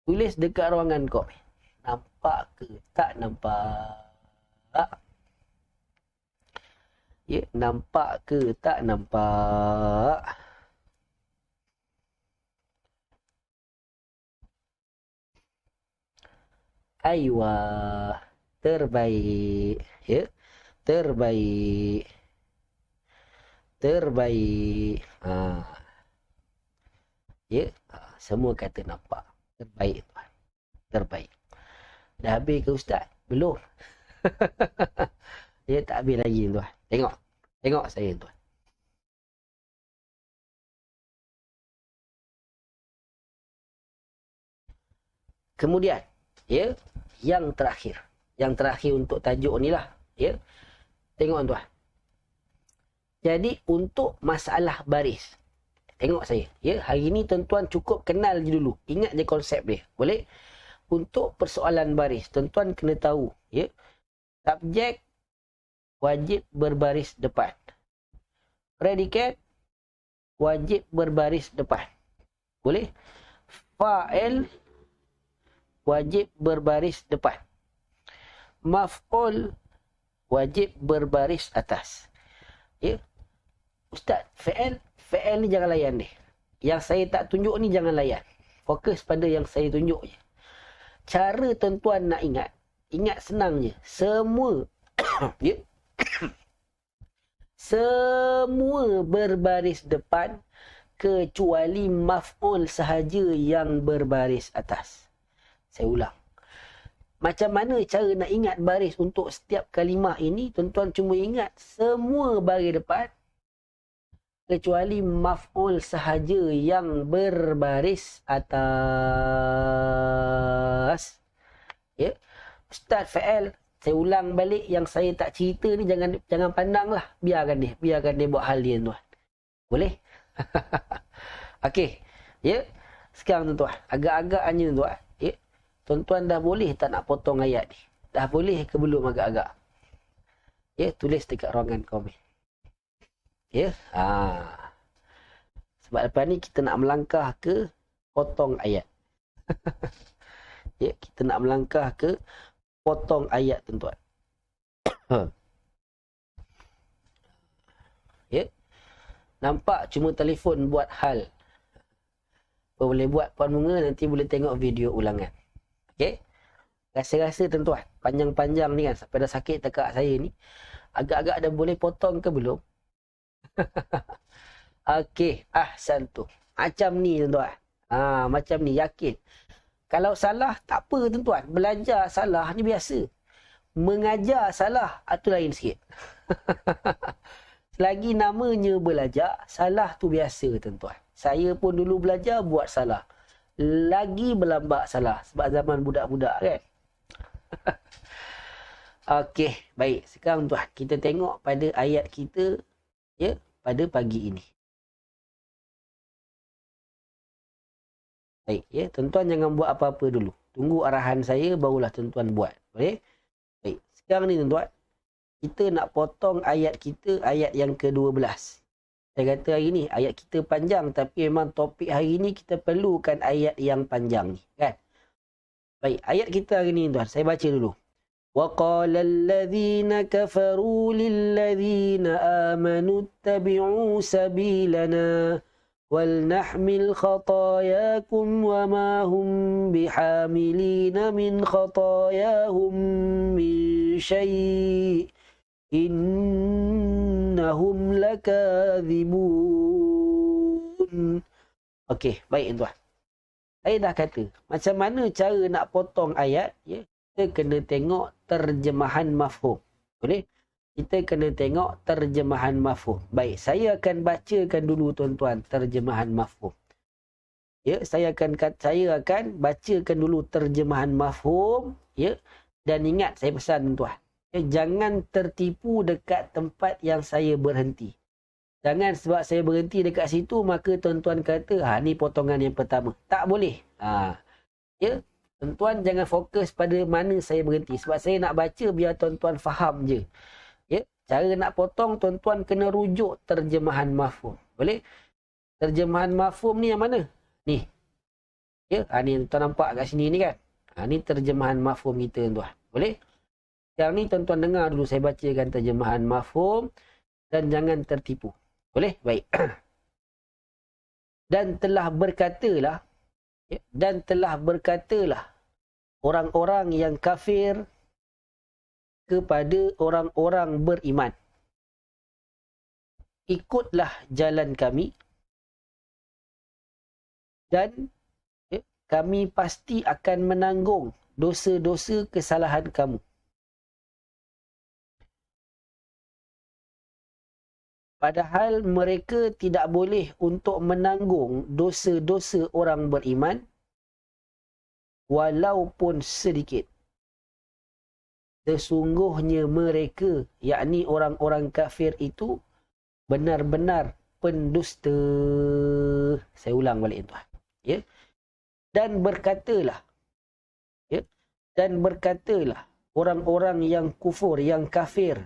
Tulis dekat ruangan kau. Nampak ke? Tak nampak? Ya, nampak ke? Tak nampak? Aywa. Terbaik. Ya, terbaik. Terbaik. Ya, semua kata nampak. Terbaik, tuan. Terbaik. Dah habis ke Ustaz? Belum. Ya, tak habis lagi, tuan. Tengok. Tengok saya, tuan. Kemudian, ya, yang terakhir. Yang terakhir untuk tajuk ni lah. Ya. Tengok, tuan. Jadi, untuk masalah baris. Tengok saya. Ya, hari ni tuan-tuan cukup kenal je dulu. Ingat je konsep dia. Boleh? Untuk persoalan baris, tuan-tuan kena tahu. Ya. Subjek wajib berbaris depan. Predikat wajib berbaris depan. Boleh? Fa'il wajib berbaris depan. Maf'ul wajib berbaris atas. Ya. Ustaz, fa'il ni jangan layan ni. Yang saya tak tunjuk ni jangan layan. Fokus pada yang saya tunjuk je. Cara tuan-tuan nak ingat. Ingat senang je. Semua ya. Semua berbaris depan kecuali maf'ul sahaja yang berbaris atas. Saya ulang. Macam mana cara nak ingat baris untuk setiap kalimah ini? Tuan-tuan cuma ingat semua baris depan kecuali maf'ul sahaja yang berbaris atas. Ya. Ustaz fa'il, saya ulang balik yang saya tak cerita ni, jangan pandang lah. Biarkan dia buat hal dia, tuan. Boleh? Okey. Ya. Sekarang tuan-tuan, agak-agaknya tuan. Ya. Tuan-tuan dah boleh tak nak potong ayat ni? Dah boleh ke belum agak-agak? Ya, tulis dekat ruangan komen. Ya. Sebab lepas ni kita nak melangkah ke potong ayat. Ya, kita nak melangkah ke potong ayat, tuan-tuan. Ya. Nampak cuma telefon buat hal. Boleh buat Puan Bunga, nanti boleh tengok video ulangan. Okey. Rasa-rasa tuan-tuan, panjang-panjang ni kan, sampai dah sakit tekak saya ni. Agak-agak dah boleh potong ke belum? Okey, ahsantu. Macam ni, tuan-tuan. Macam ni, yakin. Kalau salah, tak apa, tuan-tuan. Belajar salah ni biasa. Mengajar salah, itu lain sikit. Selagi namanya belajar, salah tu biasa, tuan-tuan. Saya pun dulu belajar, buat salah. Lagi berlambak salah. Sebab zaman budak-budak, kan? Okey, baik. Sekarang, tuan, kita tengok pada ayat kita, ya, pada pagi ini. Baik, ya, tuan-tuan jangan buat apa-apa dulu. Tunggu arahan saya, barulah tuan-tuan buat. Boleh? Baik, sekarang ni tuan-tuan, kita nak potong ayat kita, ayat yang ke-12. Saya kata hari ni, ayat kita panjang, tapi memang topik hari ni kita perlukan ayat yang panjang ni, kan? Baik, ayat kita hari ni tuan, saya baca dulu. وَقَالَ الَّذِينَ كَفَرُوا لِلَّذِينَ آمَنُوا اتَّبِعُوا سَبِيلَنَا وَلْنَحْمِلْ خَطَايَاكُمْ وَمَا هُمْ بِحَامِلِينَ مِنْ خَطَايَاهُمْ مِنْ شَيْءٍ إِنَّهُمْ لَكَاذِبُونَ. Okey, baik tuan. Saya dah kata, macam mana cara nak potong ayat, ya? Kita kena tengok terjemahan mafhum. Boleh? Kita kena tengok terjemahan mafhum. Baik, saya akan bacakan dulu tuan-tuan terjemahan mafhum. Ya, saya akan bacakan dulu terjemahan mafhum, ya. Dan ingat, saya pesan tuan-tuan, ya, jangan tertipu dekat tempat yang saya berhenti. Jangan sebab saya berhenti dekat situ maka tuan-tuan kata, ni potongan yang pertama. Tak boleh. Ya, tuan-tuan jangan fokus pada mana saya berhenti. Sebab saya nak baca biar tuan-tuan faham je. Ya, cara nak potong, tuan-tuan kena rujuk terjemahan mafhum. Boleh? Terjemahan mafhum ni yang mana? Ni. Ya, ni tuan nampak kat sini ni kan. Ni terjemahan mafhum kita tuan. Boleh? Yang ni tuan-tuan dengar dulu saya bacakan terjemahan mafhum dan jangan tertipu. Boleh? Baik. Dan telah berkatalah, ya, dan telah berkatalah orang-orang yang kafir kepada orang-orang beriman. Ikutlah jalan kami dan kami pasti akan menanggung dosa-dosa kesalahan kamu. Padahal mereka tidak boleh untuk menanggung dosa-dosa orang beriman walaupun sedikit. Sesungguhnya mereka, yakni orang-orang kafir itu, benar-benar pendusta. Saya ulang balik tuan. Ya. Dan berkatalah, ya, dan berkatalah orang-orang yang kufur, yang kafir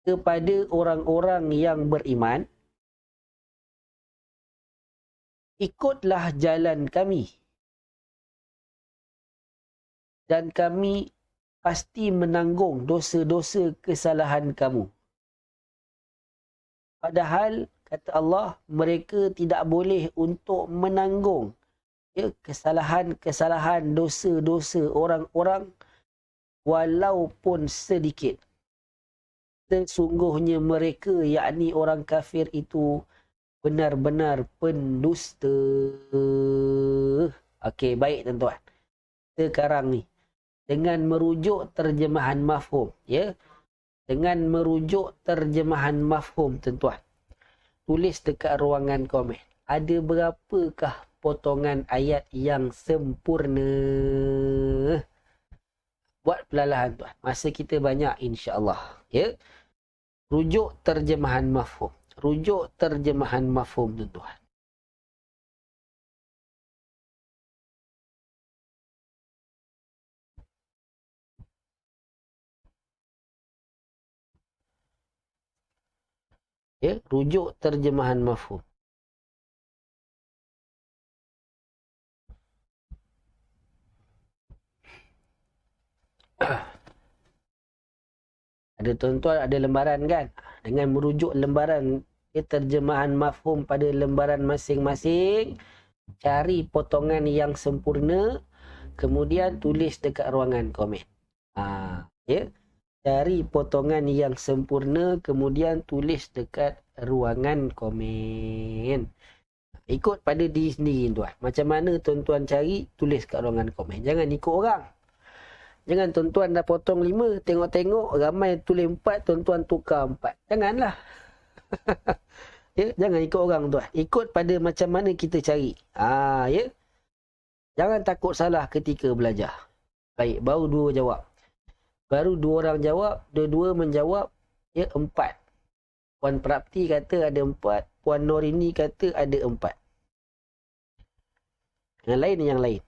kepada orang-orang yang beriman, ikutlah jalan kami dan kami pasti menanggung dosa-dosa kesalahan kamu. Padahal, kata Allah, mereka tidak boleh untuk menanggung, ya, kesalahan-kesalahan, dosa-dosa orang-orang walaupun sedikit. Sesungguhnya mereka, yakni orang kafir itu, benar-benar pendusta. Okey, baik tuan-tuan. Sekarang ni, dengan merujuk terjemahan mafhum, ya, dengan merujuk terjemahan mafhum tuan-tuan, tulis dekat ruangan komen, ada berapakah potongan ayat yang sempurna? Buat pelalahan tuan. Masa kita banyak insya-Allah, ya. Rujuk terjemahan mafhum. Rujuk terjemahan mafhum tuan-tuan. Ya, rujuk terjemahan mafhum. Ada tuan-tuan, ada lembaran kan? Dengan merujuk lembaran terjemahan mafhum pada lembaran masing-masing, cari potongan yang sempurna, kemudian tulis dekat ruangan komen. Ya. Cari potongan yang sempurna, kemudian tulis dekat ruangan komen. Ikut pada diri sendiri tuan. Macam mana tuan-tuan cari, tulis kat ruangan komen. Jangan ikut orang. Jangan tuan-tuan dah potong 5, tengok-tengok ramai tulis 4, tuan-tuan tukar 4. Janganlah. Ya, jangan ikut orang tuan. Ikut pada macam mana kita cari. Ya. Jangan takut salah ketika belajar. Baik, baru 2 jawab. Baru 2 orang jawab, dua-dua menjawab, ya, 4. Puan Prapti kata ada 4, Puan Norini kata ada 4. Yang lain.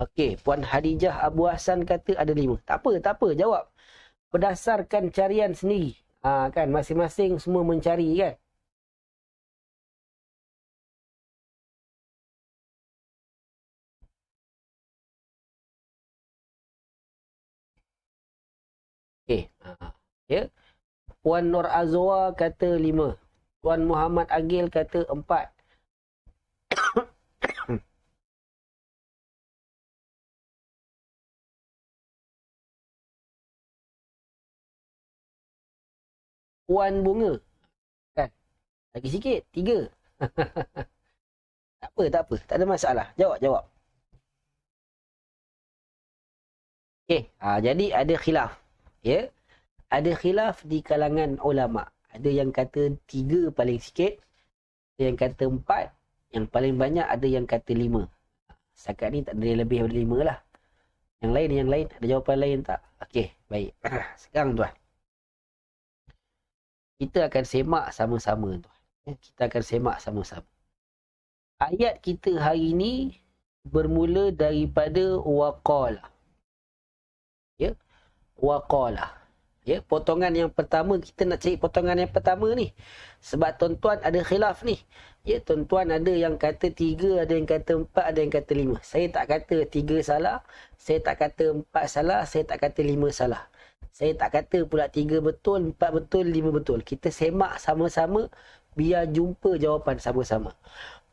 Okey, Puan Hadijah Abu Hassan kata ada 5. Tak apa, jawab. Berdasarkan carian sendiri. Kan, masing-masing semua mencari kan. Okey. Ya. Puan Nur Azwa kata 5. Puan Muhammad Agil kata 4. Puan Bunga. Kan? Lagi sikit. 3. Tak apa. Tak ada masalah. Jawab. Okey. Jadi ada khilaf. Ya. Ada khilaf di kalangan ulama. Ada yang kata 3 paling sikit. Ada yang kata 4. Yang paling banyak ada yang kata 5. Setakat ni tak ada lebih daripada 5 lah. Yang lain. Ada jawapan lain tak? Okey. Baik. Sekarang tuan. Kita akan semak sama-sama tuan. Kita akan semak sama-sama. Ayat kita hari ini bermula daripada waqala. Ya. Waqala. Ya, potongan yang pertama, kita nak cari potongan yang pertama ni. Sebab tuan-tuan ada khilaf ni. Ya, tuan-tuan ada yang kata 3, ada yang kata 4, ada yang kata 5. Saya tak kata 3 salah, saya tak kata 4 salah, saya tak kata 5 salah. Saya tak kata pula 3 betul, 4 betul, 5 betul. Kita semak sama-sama biar jumpa jawapan sama-sama.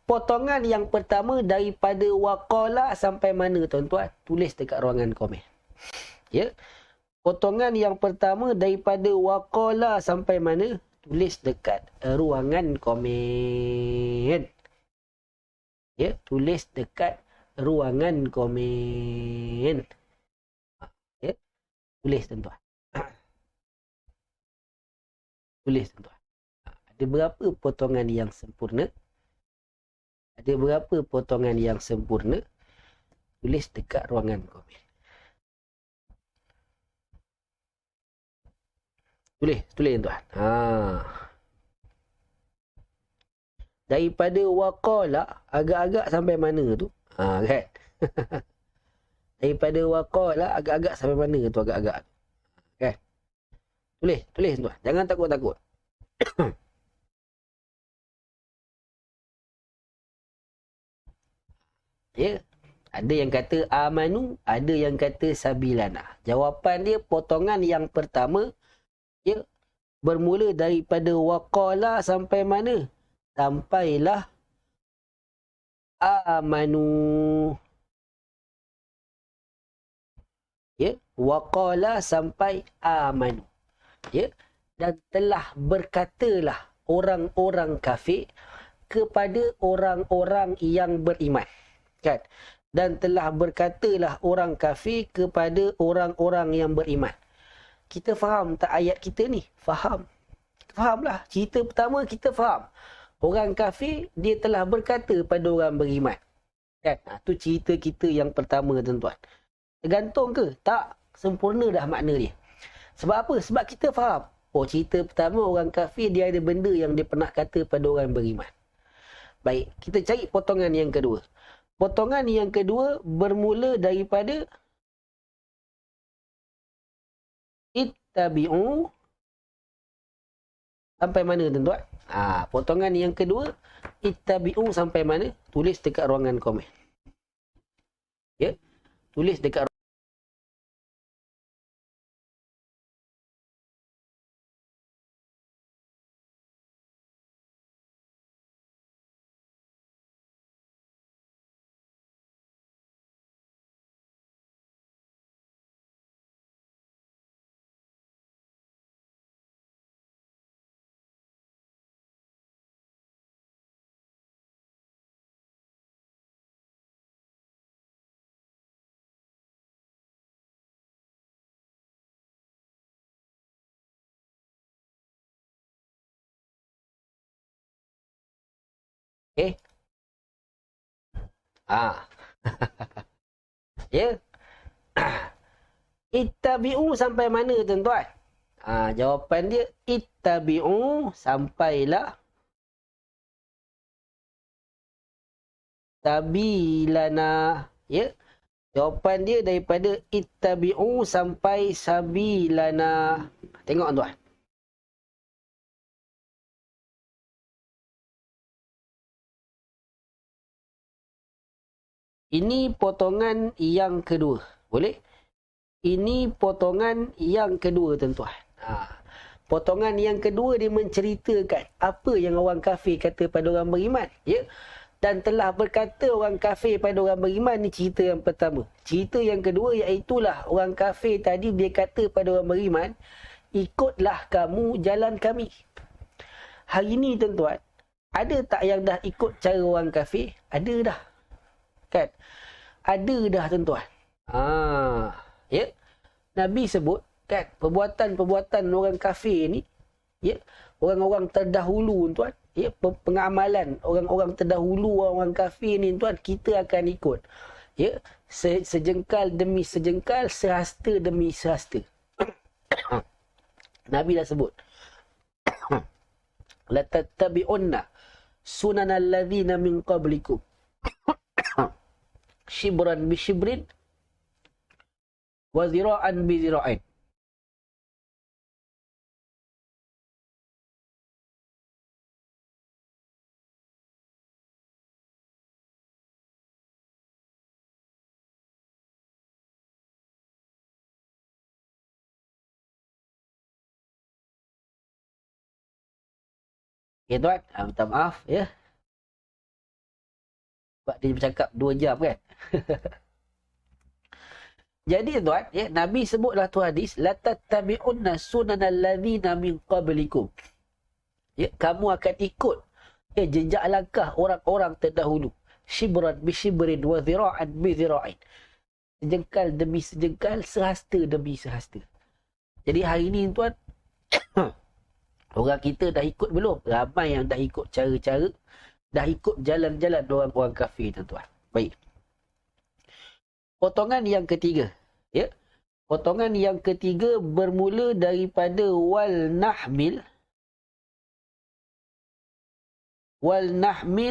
Potongan yang pertama daripada waqala sampai mana tuan-tuan? Tulis dekat ruangan komen. Ya. Potongan yang pertama daripada waqala sampai mana? Tulis dekat ruangan komen. Ya, tulis dekat ruangan komen. Ya, tulis tuan-tuan. Tulis tuan-tuan. Ada berapa potongan yang sempurna? Ada berapa potongan yang sempurna? Tulis dekat ruangan komen. Tulis tuan-tuan. Daripada waqala agak-agak sampai mana tu? Kan? Daripada waqala agak-agak sampai mana tu agak-agak? Kan? Tulis tuan-tuan. Jangan takut-takut. Ya. Ada yang kata amanu, ada yang kata sabilana. Jawapan dia potongan yang pertama, ya, bermula daripada waqala sampai mana? Sampailah amanu. Ya, waqala sampai amanu. Ya, dan telah berkatalah orang-orang kafir kepada orang-orang yang beriman. Kan? Dan telah berkatalah orang kafir kepada orang-orang yang beriman. Kita faham tak ayat kita ni? Faham. Fahamlah. Cerita pertama kita faham. Orang kafir, dia telah berkata pada orang beriman. Kan? Tu cerita kita yang pertama, tuan-tuan. Tergantung ke? Tak. Sempurna dah makna dia. Sebab apa? Sebab kita faham. Oh, cerita pertama orang kafir, dia ada benda yang dia pernah kata pada orang beriman. Baik, kita cari potongan yang kedua. Potongan yang kedua bermula daripada ittabi'u sampai mana tuan-tuan? Potongan yang kedua ittabi'u sampai mana? Tulis dekat ruangan komen. Ya. Tulis dekat okey. Ya. Ittabi'u sampai mana tuan-tuan? Jawapan dia ittabi'u sampailah sabilana. Ya. Jawapan dia daripada ittabi'u sampai sabilana. Tengok tuan. Ini potongan yang kedua. Boleh? Ini potongan yang kedua, tuan-tuan. Potongan yang kedua dia menceritakan apa yang orang kafir kata pada orang beriman. Ya? Dan telah berkata orang kafir pada orang beriman, ni cerita yang pertama. Cerita yang kedua iaitulah orang kafir tadi dia kata pada orang beriman, ikutlah kamu jalan kami. Hari ni tuan-tuan, ada tak yang dah ikut cara orang kafir? Ada dah. Kan? Ada dah tuan-tuan. Ya. Nabi sebut kan perbuatan-perbuatan orang kafir ni, ya, orang-orang terdahulu tuan, ya, pengamalan orang-orang terdahulu orang kafir ni tuan, kita akan ikut. Ya, sejengkal demi sejengkal, sehasta demi sehasta. Nabi dah sebut. La tattabi'unna sunanal ladzina min qablikum. Shibran bi shibrin wa zira'an bi zira'in. Ya tuan, minta maaf ya. Sebab dia bercakap 2 jam kan. Jadi tuan, ya, Nabi sebutlah tu hadis, la tattabi'unna sunanal ladzina min qablikum. Ya, kamu akan ikut ya, jejak langkah orang-orang terdahulu. Shibran bi shibrin wa dhira'an bi dhira'in. Sejengkal demi sejengkal, sehasta demi sehasta. Jadi hari ni tuan, orang kita dah ikut belum? Ramai yang dah ikut cara-cara, dah ikut jalan-jalan orang-orang kafir tuan. Baik. Potongan yang ketiga, ya. Potongan yang ketiga bermula daripada wal nahmil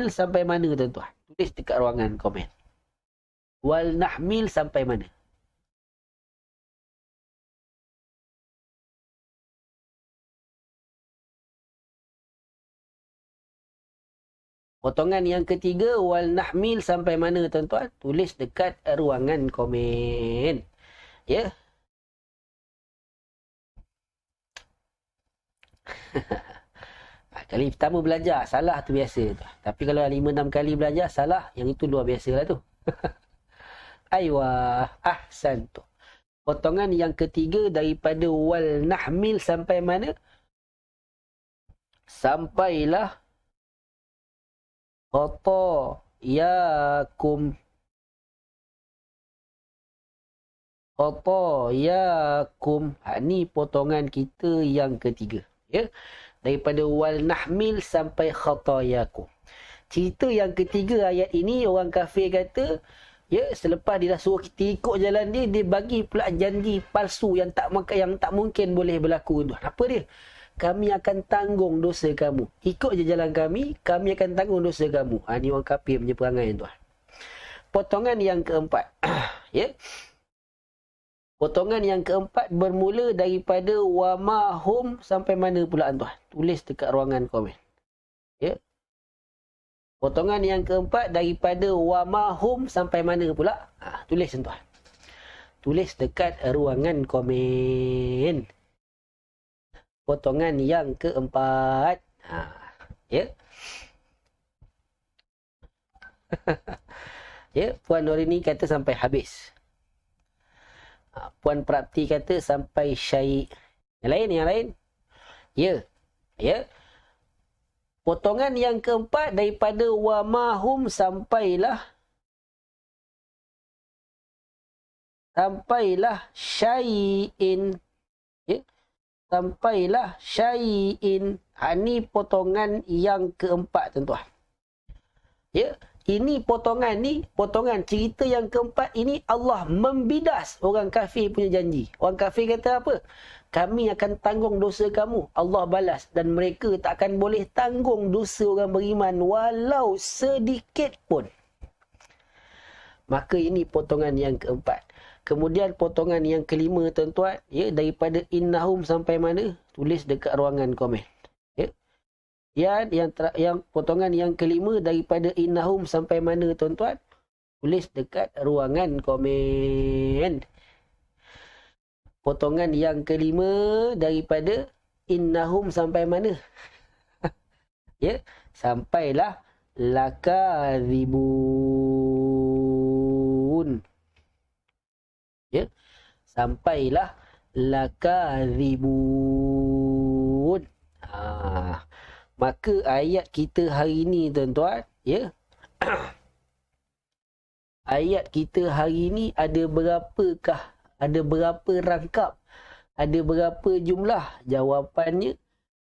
sampai mana tuan-tuan? Tulis dekat ruangan komen. Wal nahmil sampai mana? Potongan yang ketiga wal nahmil sampai mana tuan-tuan? Tulis dekat ruangan komen. Ya. Kali pertama belajar, salah tu biasa tu. Tapi kalau 5-6 kali belajar, salah, yang itu luar biasa lah tu. Aywa, ahsan tu. Potongan yang ketiga daripada wal nahmil sampai mana? Sampailah khatayakum. Khatayakum. Ni potongan kita yang ketiga. Ya. Daripada wal nahmil sampai khatayakum. Cerita yang ketiga ayat ini, orang kafir kata, ya, selepas dia dah suruh kita ikut jalan dia, dia bagi pula janji palsu yang tak mungkin boleh berlaku. Apa dia? Kami akan tanggung dosa kamu. Ikut je jalan kami, kami akan tanggung dosa kamu. Ni orang kafir punya perangai tuan. Potongan yang keempat. Ya. Potongan yang keempat bermula daripada wamahum sampai mana pula tuan? Tulis dekat ruangan komen. Ya. Potongan yang keempat daripada wamahum sampai mana pula? Tulis tuan. Tulis dekat ruangan komen. Potongan yang keempat. Ya. Ya, Puan Norini kata sampai habis. Puan Prapti kata sampai syaik. Yang lain? Ya. Ya. Potongan yang keempat daripada wamahum sampailah syai'in. Ya. Sampailah syai'in. Ni potongan yang keempat tuan-tuan. Ya. Ini potongan cerita yang keempat ini Allah membidas orang kafir punya janji. Orang kafir kata apa? Kami akan tanggung dosa kamu. Allah balas. Dan mereka tak akan boleh tanggung dosa orang beriman walau sedikit pun. Maka ini potongan yang keempat. Kemudian potongan yang kelima tuan-tuan. Ya, daripada innahum sampai mana? Tulis dekat ruangan komen. Yang potongan yang kelima daripada innahum sampai mana tuan-tuan? Tulis dekat ruangan komen. Potongan yang kelima daripada innahum sampai mana? Ya, sampailah lakadzibun. Ya, sampailah lakadzibun. Maka ayat kita hari ini tuan-tuan, ya. Ayat kita hari ini ada berapakah? Ada berapa rangkap? Ada berapa jumlah? Jawapannya,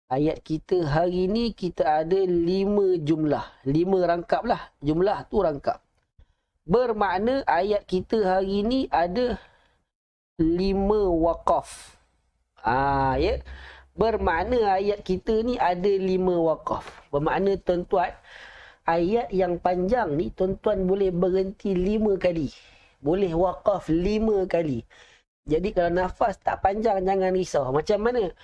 ayat kita hari ini kita ada 5 jumlah. 5 rangkap lah. Jumlah tu rangkap. Bermakna ayat kita hari ini ada 5 waqaf. Ya. Bermakna ayat kita ni ada 5 waqaf. Bermakna tuan-tuan, ayat yang panjang ni tuan-tuan boleh berhenti 5 kali. Boleh waqaf 5 kali. Jadi kalau nafas tak panjang jangan risau. Macam mana?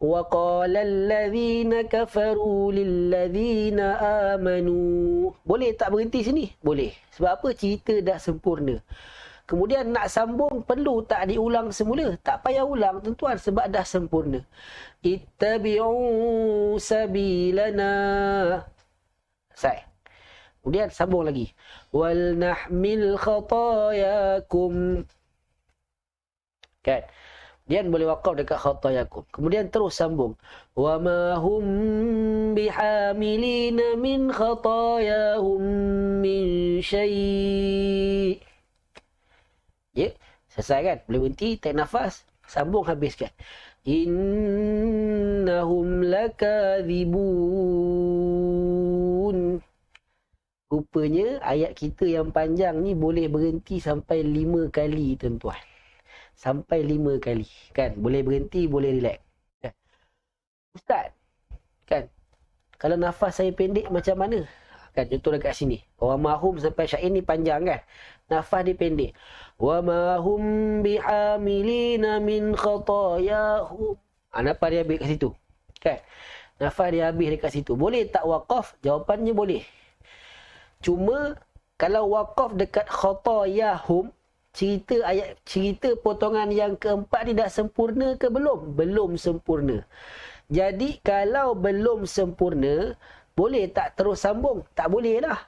Wa qala allazina kafaru lillazina amanu. Boleh tak berhenti sini? Boleh. Sebab apa? Cerita dah sempurna. Kemudian nak sambung perlu tak diulang semula? Tak payah ulang tuan-tuan sebab dah sempurna. Ittabi'u sabilana. Selesai. Kemudian sambung lagi. Wal nahmil khatayakum. Kan? Kemudian boleh waqaf dekat khatayakum. Kemudian terus sambung. Wa ma hum bihamilina min khatayahum min syai'. Ya, selesai kan? Boleh berhenti, tarik nafas, sambung habiskan. Innahum lakadzibun. Rupanya ayat kita yang panjang ni boleh berhenti sampai 5 kali tuan-tuan. Sampai 5 kali. Kan? Boleh berhenti, boleh relax. Kan? Ustaz, kan? Kalau nafas saya pendek macam mana? Kan? Contoh dekat sini. Wa mahum sampai syair ni panjang kan? Nafas dia pendek. Wa mahum bihamilina min khatayahum. Nafas dia habis kat situ. Kan? Nafas dia habis dekat situ. Boleh tak waqaf? Jawapannya boleh. Cuma kalau waqaf dekat khatayahum, cerita potongan yang keempat ni dah sempurna ke belum? Belum sempurna. Jadi kalau belum sempurna, boleh tak terus sambung? Tak boleh lah.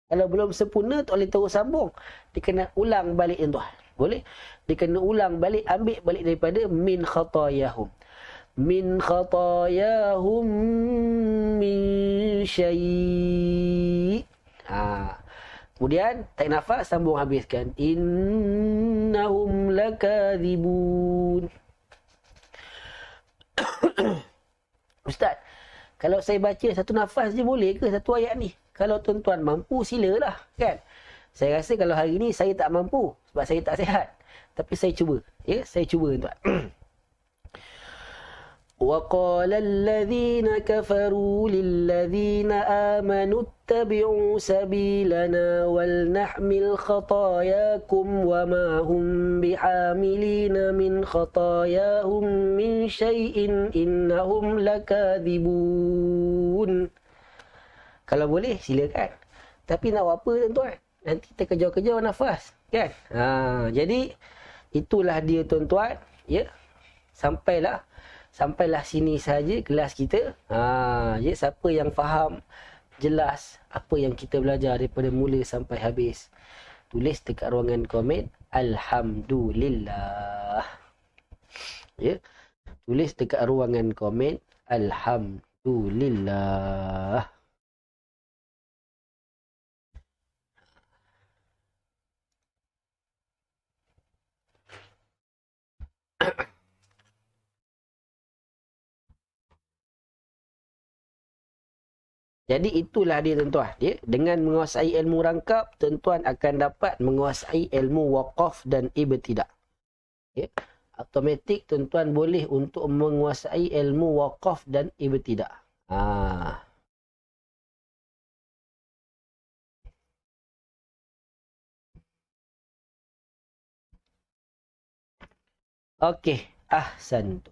Kalau belum sempurna, tak boleh terus sambung. Dia kena ulang balik tuan. Boleh? Dia kena ulang balik, ambil balik daripada min khatayahum. Min khatayahum min syai'. Kemudian, tarik nafas, sambung habiskan. Innahum lakadzibun. Ustaz, kalau saya baca satu nafas je boleh ke satu ayat ni? Kalau tuan-tuan mampu, silalah. Kan? Saya rasa kalau hari ni saya tak mampu. Sebab saya tak sihat. Tapi saya cuba. Ya, saya cuba tuan. وَقَالَ الَّذِينَ كَفَرُوا لِلَّذِينَ آمَنُوا اتَّبِعُوا سَبِيلَنَا وَلْنَحْمِلْ خَطَايَاكُمْ وَمَا هُمْ بِحَامِلِينَ مِنْ خَطَايَاهُمْ مِنْ شَيْءٍ إِنَّهُمْ لَكَاذِبُونَ. Kalau boleh, silakan. Tapi nak buat apa tuan-tuan? Nanti terkejar-kejar nafas. Kan? Jadi, itulah dia tuan-tuan. Ya. Sampailah sini saja kelas kita. Ya, siapa yang faham jelas apa yang kita belajar daripada mula sampai habis, tulis dekat ruangan komen Alhamdulillah. Ya. Tulis dekat ruangan komen Alhamdulillah. Jadi itulah dia tuan-tuan. Ya? Dengan menguasai ilmu rangkap, tuan-tuan akan dapat menguasai ilmu waqaf dan ibtidah. Ya? Automatik tuan-tuan boleh untuk menguasai ilmu waqaf dan ibtidah. Okey. Ahsantu.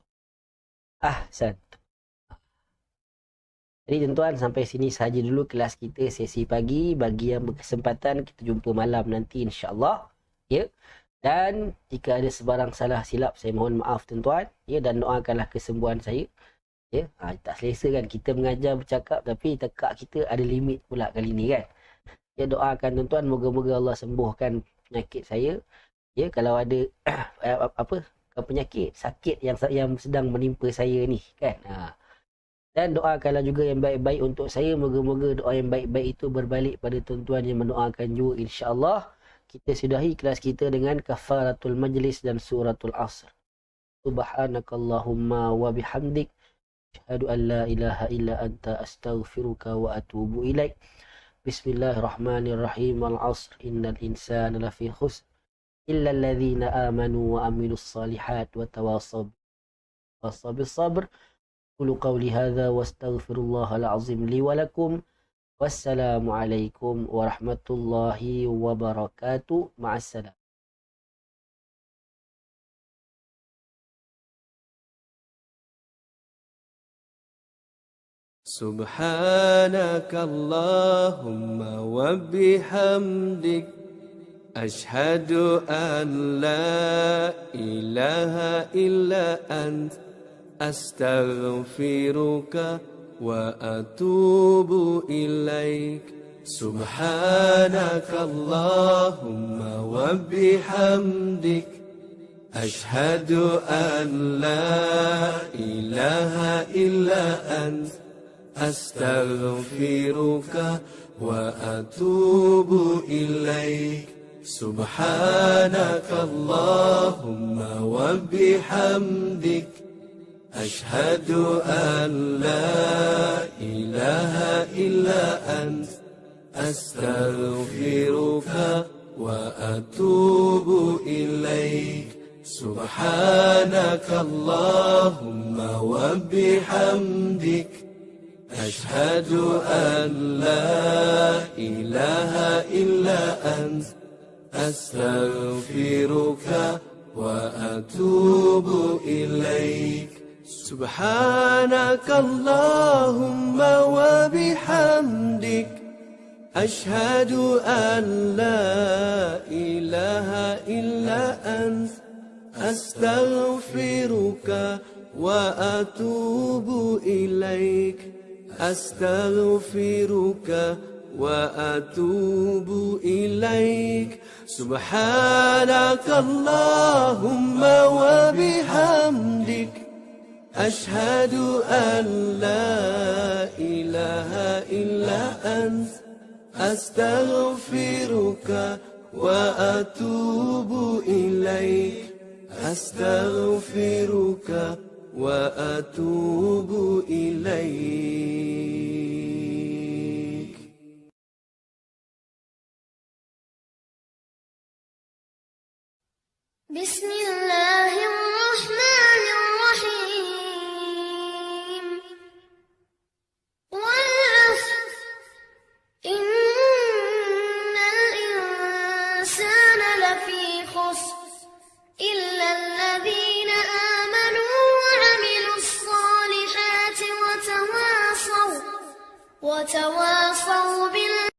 Jadi tuan-tuan, sampai sini sahaja dulu kelas kita sesi pagi. Bagi yang berkesempatan, kita jumpa malam nanti insya-Allah. Ya. Dan jika ada sebarang salah silap, saya mohon maaf tuan-tuan. Ya, dan doakanlah kesembuhan saya. Ya, tak selesa kan kita mengajar bercakap tapi tekak kita ada limit pula kali ni kan. Ya, doakan tuan-tuan moga-moga Allah sembuhkan penyakit saya. Ya, kalau ada penyakit sakit yang sedang menimpa saya ni kan. Dan doakanlah juga yang baik-baik untuk saya. Moga-moga doa yang baik-baik itu berbalik pada tuan-tuan yang mendoakan juga insya-Allah. Kita sudahi kelas kita dengan kafaratul majlis dan suratul asr. Subhanakallahumma wa bihamdik, asyhadu an la ilaha illa anta, astaghfiruka wa atubu ilaik. Bismillahirrahmanirrahim. Wal asr innal insana lafi khusr illa alladhina amanu wa amilus salihat wa tawasaw bis sabr. Qulu qawli hadza wastaghfirullahal azim li wa lakum. Wassalamu alaikum warahmatullahi wabarakatuh. Ma'assalam. Subhanakallahumma wa bihamdik, أشهد أن لا إله إلا أنت أستغفرك وأتوب إليك سبحانك اللهم وبحمدك أشهد أن لا إله إلا أنت أستغفرك وأتوب إليك سبحانك اللهم وبحمدك أشهد أن لا إله إلا أنت أستغفرك وأتوب إليك سبحانك اللهم وبحمدك أشهد أن لا إله إلا أنت أستغفرك وأتوب إليك سبحانك اللهم وبحمدك أشهد أن لا إله إلا أنت أستغفرك وأتوب إليك أستغفرك وأتوب إليك سبحانك اللهم وبحمدك أشهد أن لا إله إلا أنت أستغفرك وأتوب إليك أستغفرك وأتوب إليك. بسم الله الرحمن الرحيم. والعصر إن الإنسان لفي خسر إلا الذين آمنوا وعملوا الصالحات وتواصوا بالحق